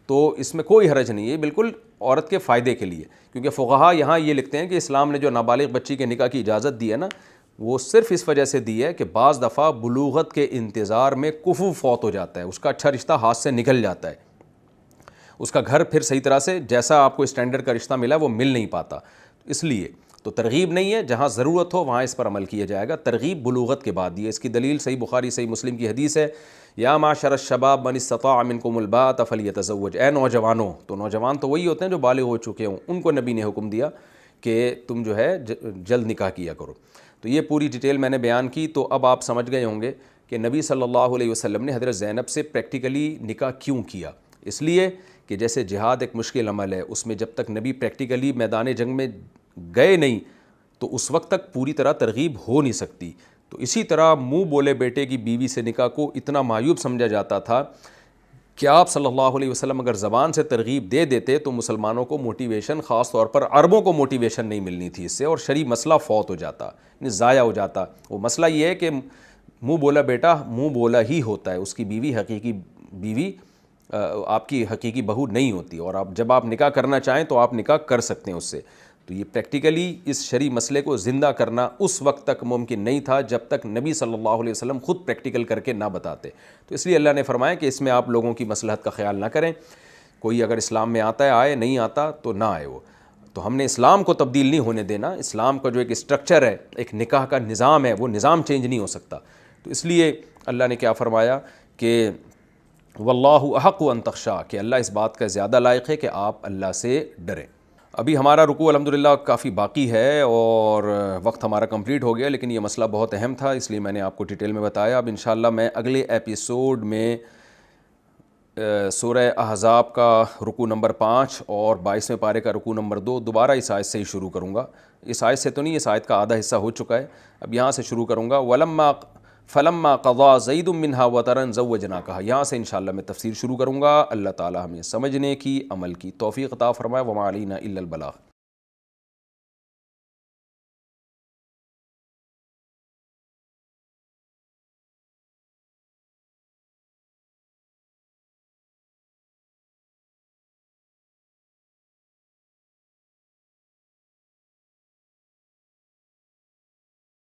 تو اس میں کوئی حرج نہیں ہے, بالکل عورت کے فائدے کے لیے. کیونکہ فقہا یہاں یہ لکھتے ہیں کہ اسلام نے جو نابالغ بچی کے نکاح کی اجازت دی ہے نا, وہ صرف اس وجہ سے دی ہے کہ بعض دفعہ بلوغت کے انتظار میں کفو فوت ہو جاتا ہے, اس کا اچھا رشتہ ہاتھ سے نکل جاتا ہے, اس کا گھر پھر صحیح طرح سے جیسا آپ کو اسٹینڈرڈ کا رشتہ ملا وہ مل نہیں پاتا. اس لیے تو ترغیب نہیں ہے, جہاں ضرورت ہو وہاں اس پر عمل کیا جائے گا. ترغیب بلوغت کے بعد دی ہے. اس کی دلیل صحیح بخاری صحیح مسلم کی حدیث ہے, یا معشر الشباب من استطاع منکم الباءۃ فلیتزوج. اے نوجوانوں, تو نوجوان تو وہی ہوتے ہیں جو بالغ ہو چکے ہوں, ان کو نبی نے حکم دیا کہ تم جو ہے جلد نکاح کیا کرو. تو یہ پوری ڈیٹیل میں نے بیان کی. تو اب آپ سمجھ گئے ہوں گے کہ نبی صلی اللہ علیہ وسلم نے حضرت زینب سے پریکٹیکلی نکاح کیوں کیا. اس لیے کہ جیسے جہاد ایک مشکل عمل ہے, اس میں جب تک نبی پریکٹیکلی میدان جنگ میں گئے نہیں تو اس وقت تک پوری طرح ترغیب ہو نہیں سکتی. تو اسی طرح منہ بولے بیٹے کی بیوی سے نکاح کو اتنا معیوب سمجھا جاتا تھا کہ آپ صلی اللہ علیہ وسلم اگر زبان سے ترغیب دے دیتے تو مسلمانوں کو موٹیویشن, خاص طور پر عربوں کو موٹیویشن نہیں ملنی تھی اس سے, اور شرعی مسئلہ فوت ہو جاتا, ضائع ہو جاتا. وہ مسئلہ یہ ہے کہ منہ بولا بیٹا منہ بولا ہی ہوتا ہے, اس کی بیوی حقیقی بیوی آپ کی حقیقی بہو نہیں ہوتی, اور آپ جب آپ نکاح کرنا چاہیں تو آپ نکاح کر سکتے ہیں اس سے. تو یہ پریکٹیکلی اس شرعی مسئلے کو زندہ کرنا اس وقت تک ممکن نہیں تھا جب تک نبی صلی اللہ علیہ وسلم خود پریکٹیکل کر کے نہ بتاتے. تو اس لیے اللہ نے فرمایا کہ اس میں آپ لوگوں کی مصلحت کا خیال نہ کریں. کوئی اگر اسلام میں آتا ہے آئے, نہیں آتا تو نہ آئے. وہ تو ہم نے اسلام کو تبدیل نہیں ہونے دینا. اسلام کا جو ایک اسٹرکچر ہے, ایک نکاح کا نظام ہے, وہ نظام چینج نہیں ہو سکتا. تو اس لیے اللہ نے کیا فرمایا کہ واللہ احق ان تخشا, کہ اللہ اس بات کا زیادہ لائق ہے کہ آپ اللہ سے ڈریں. ابھی ہمارا رکوع الحمدللہ کافی باقی ہے اور وقت ہمارا کمپلیٹ ہو گیا, لیکن یہ مسئلہ بہت اہم تھا اس لیے میں نے آپ کو ڈیٹیل میں بتایا. اب انشاءاللہ میں اگلے ایپیسوڈ میں سورہ احزاب کا رکوع نمبر 5 اور 22ویں پارے کا رکوع نمبر 2 دوبارہ اس آیت سے ہی شروع کروں گا. اس آیت سے تو نہیں، اس آیت کا آدھا حصہ ہو چکا ہے، اب یہاں سے شروع کروں گا. فلما قضا زید منہا وطرا زوجناکہا، یہاں سے انشاءاللہ میں تفسیر شروع کروں گا. اللہ تعالی ہمیں سمجھنے کی، عمل کی توفیق عطا فرمائے. وما علینا الا البلاغ.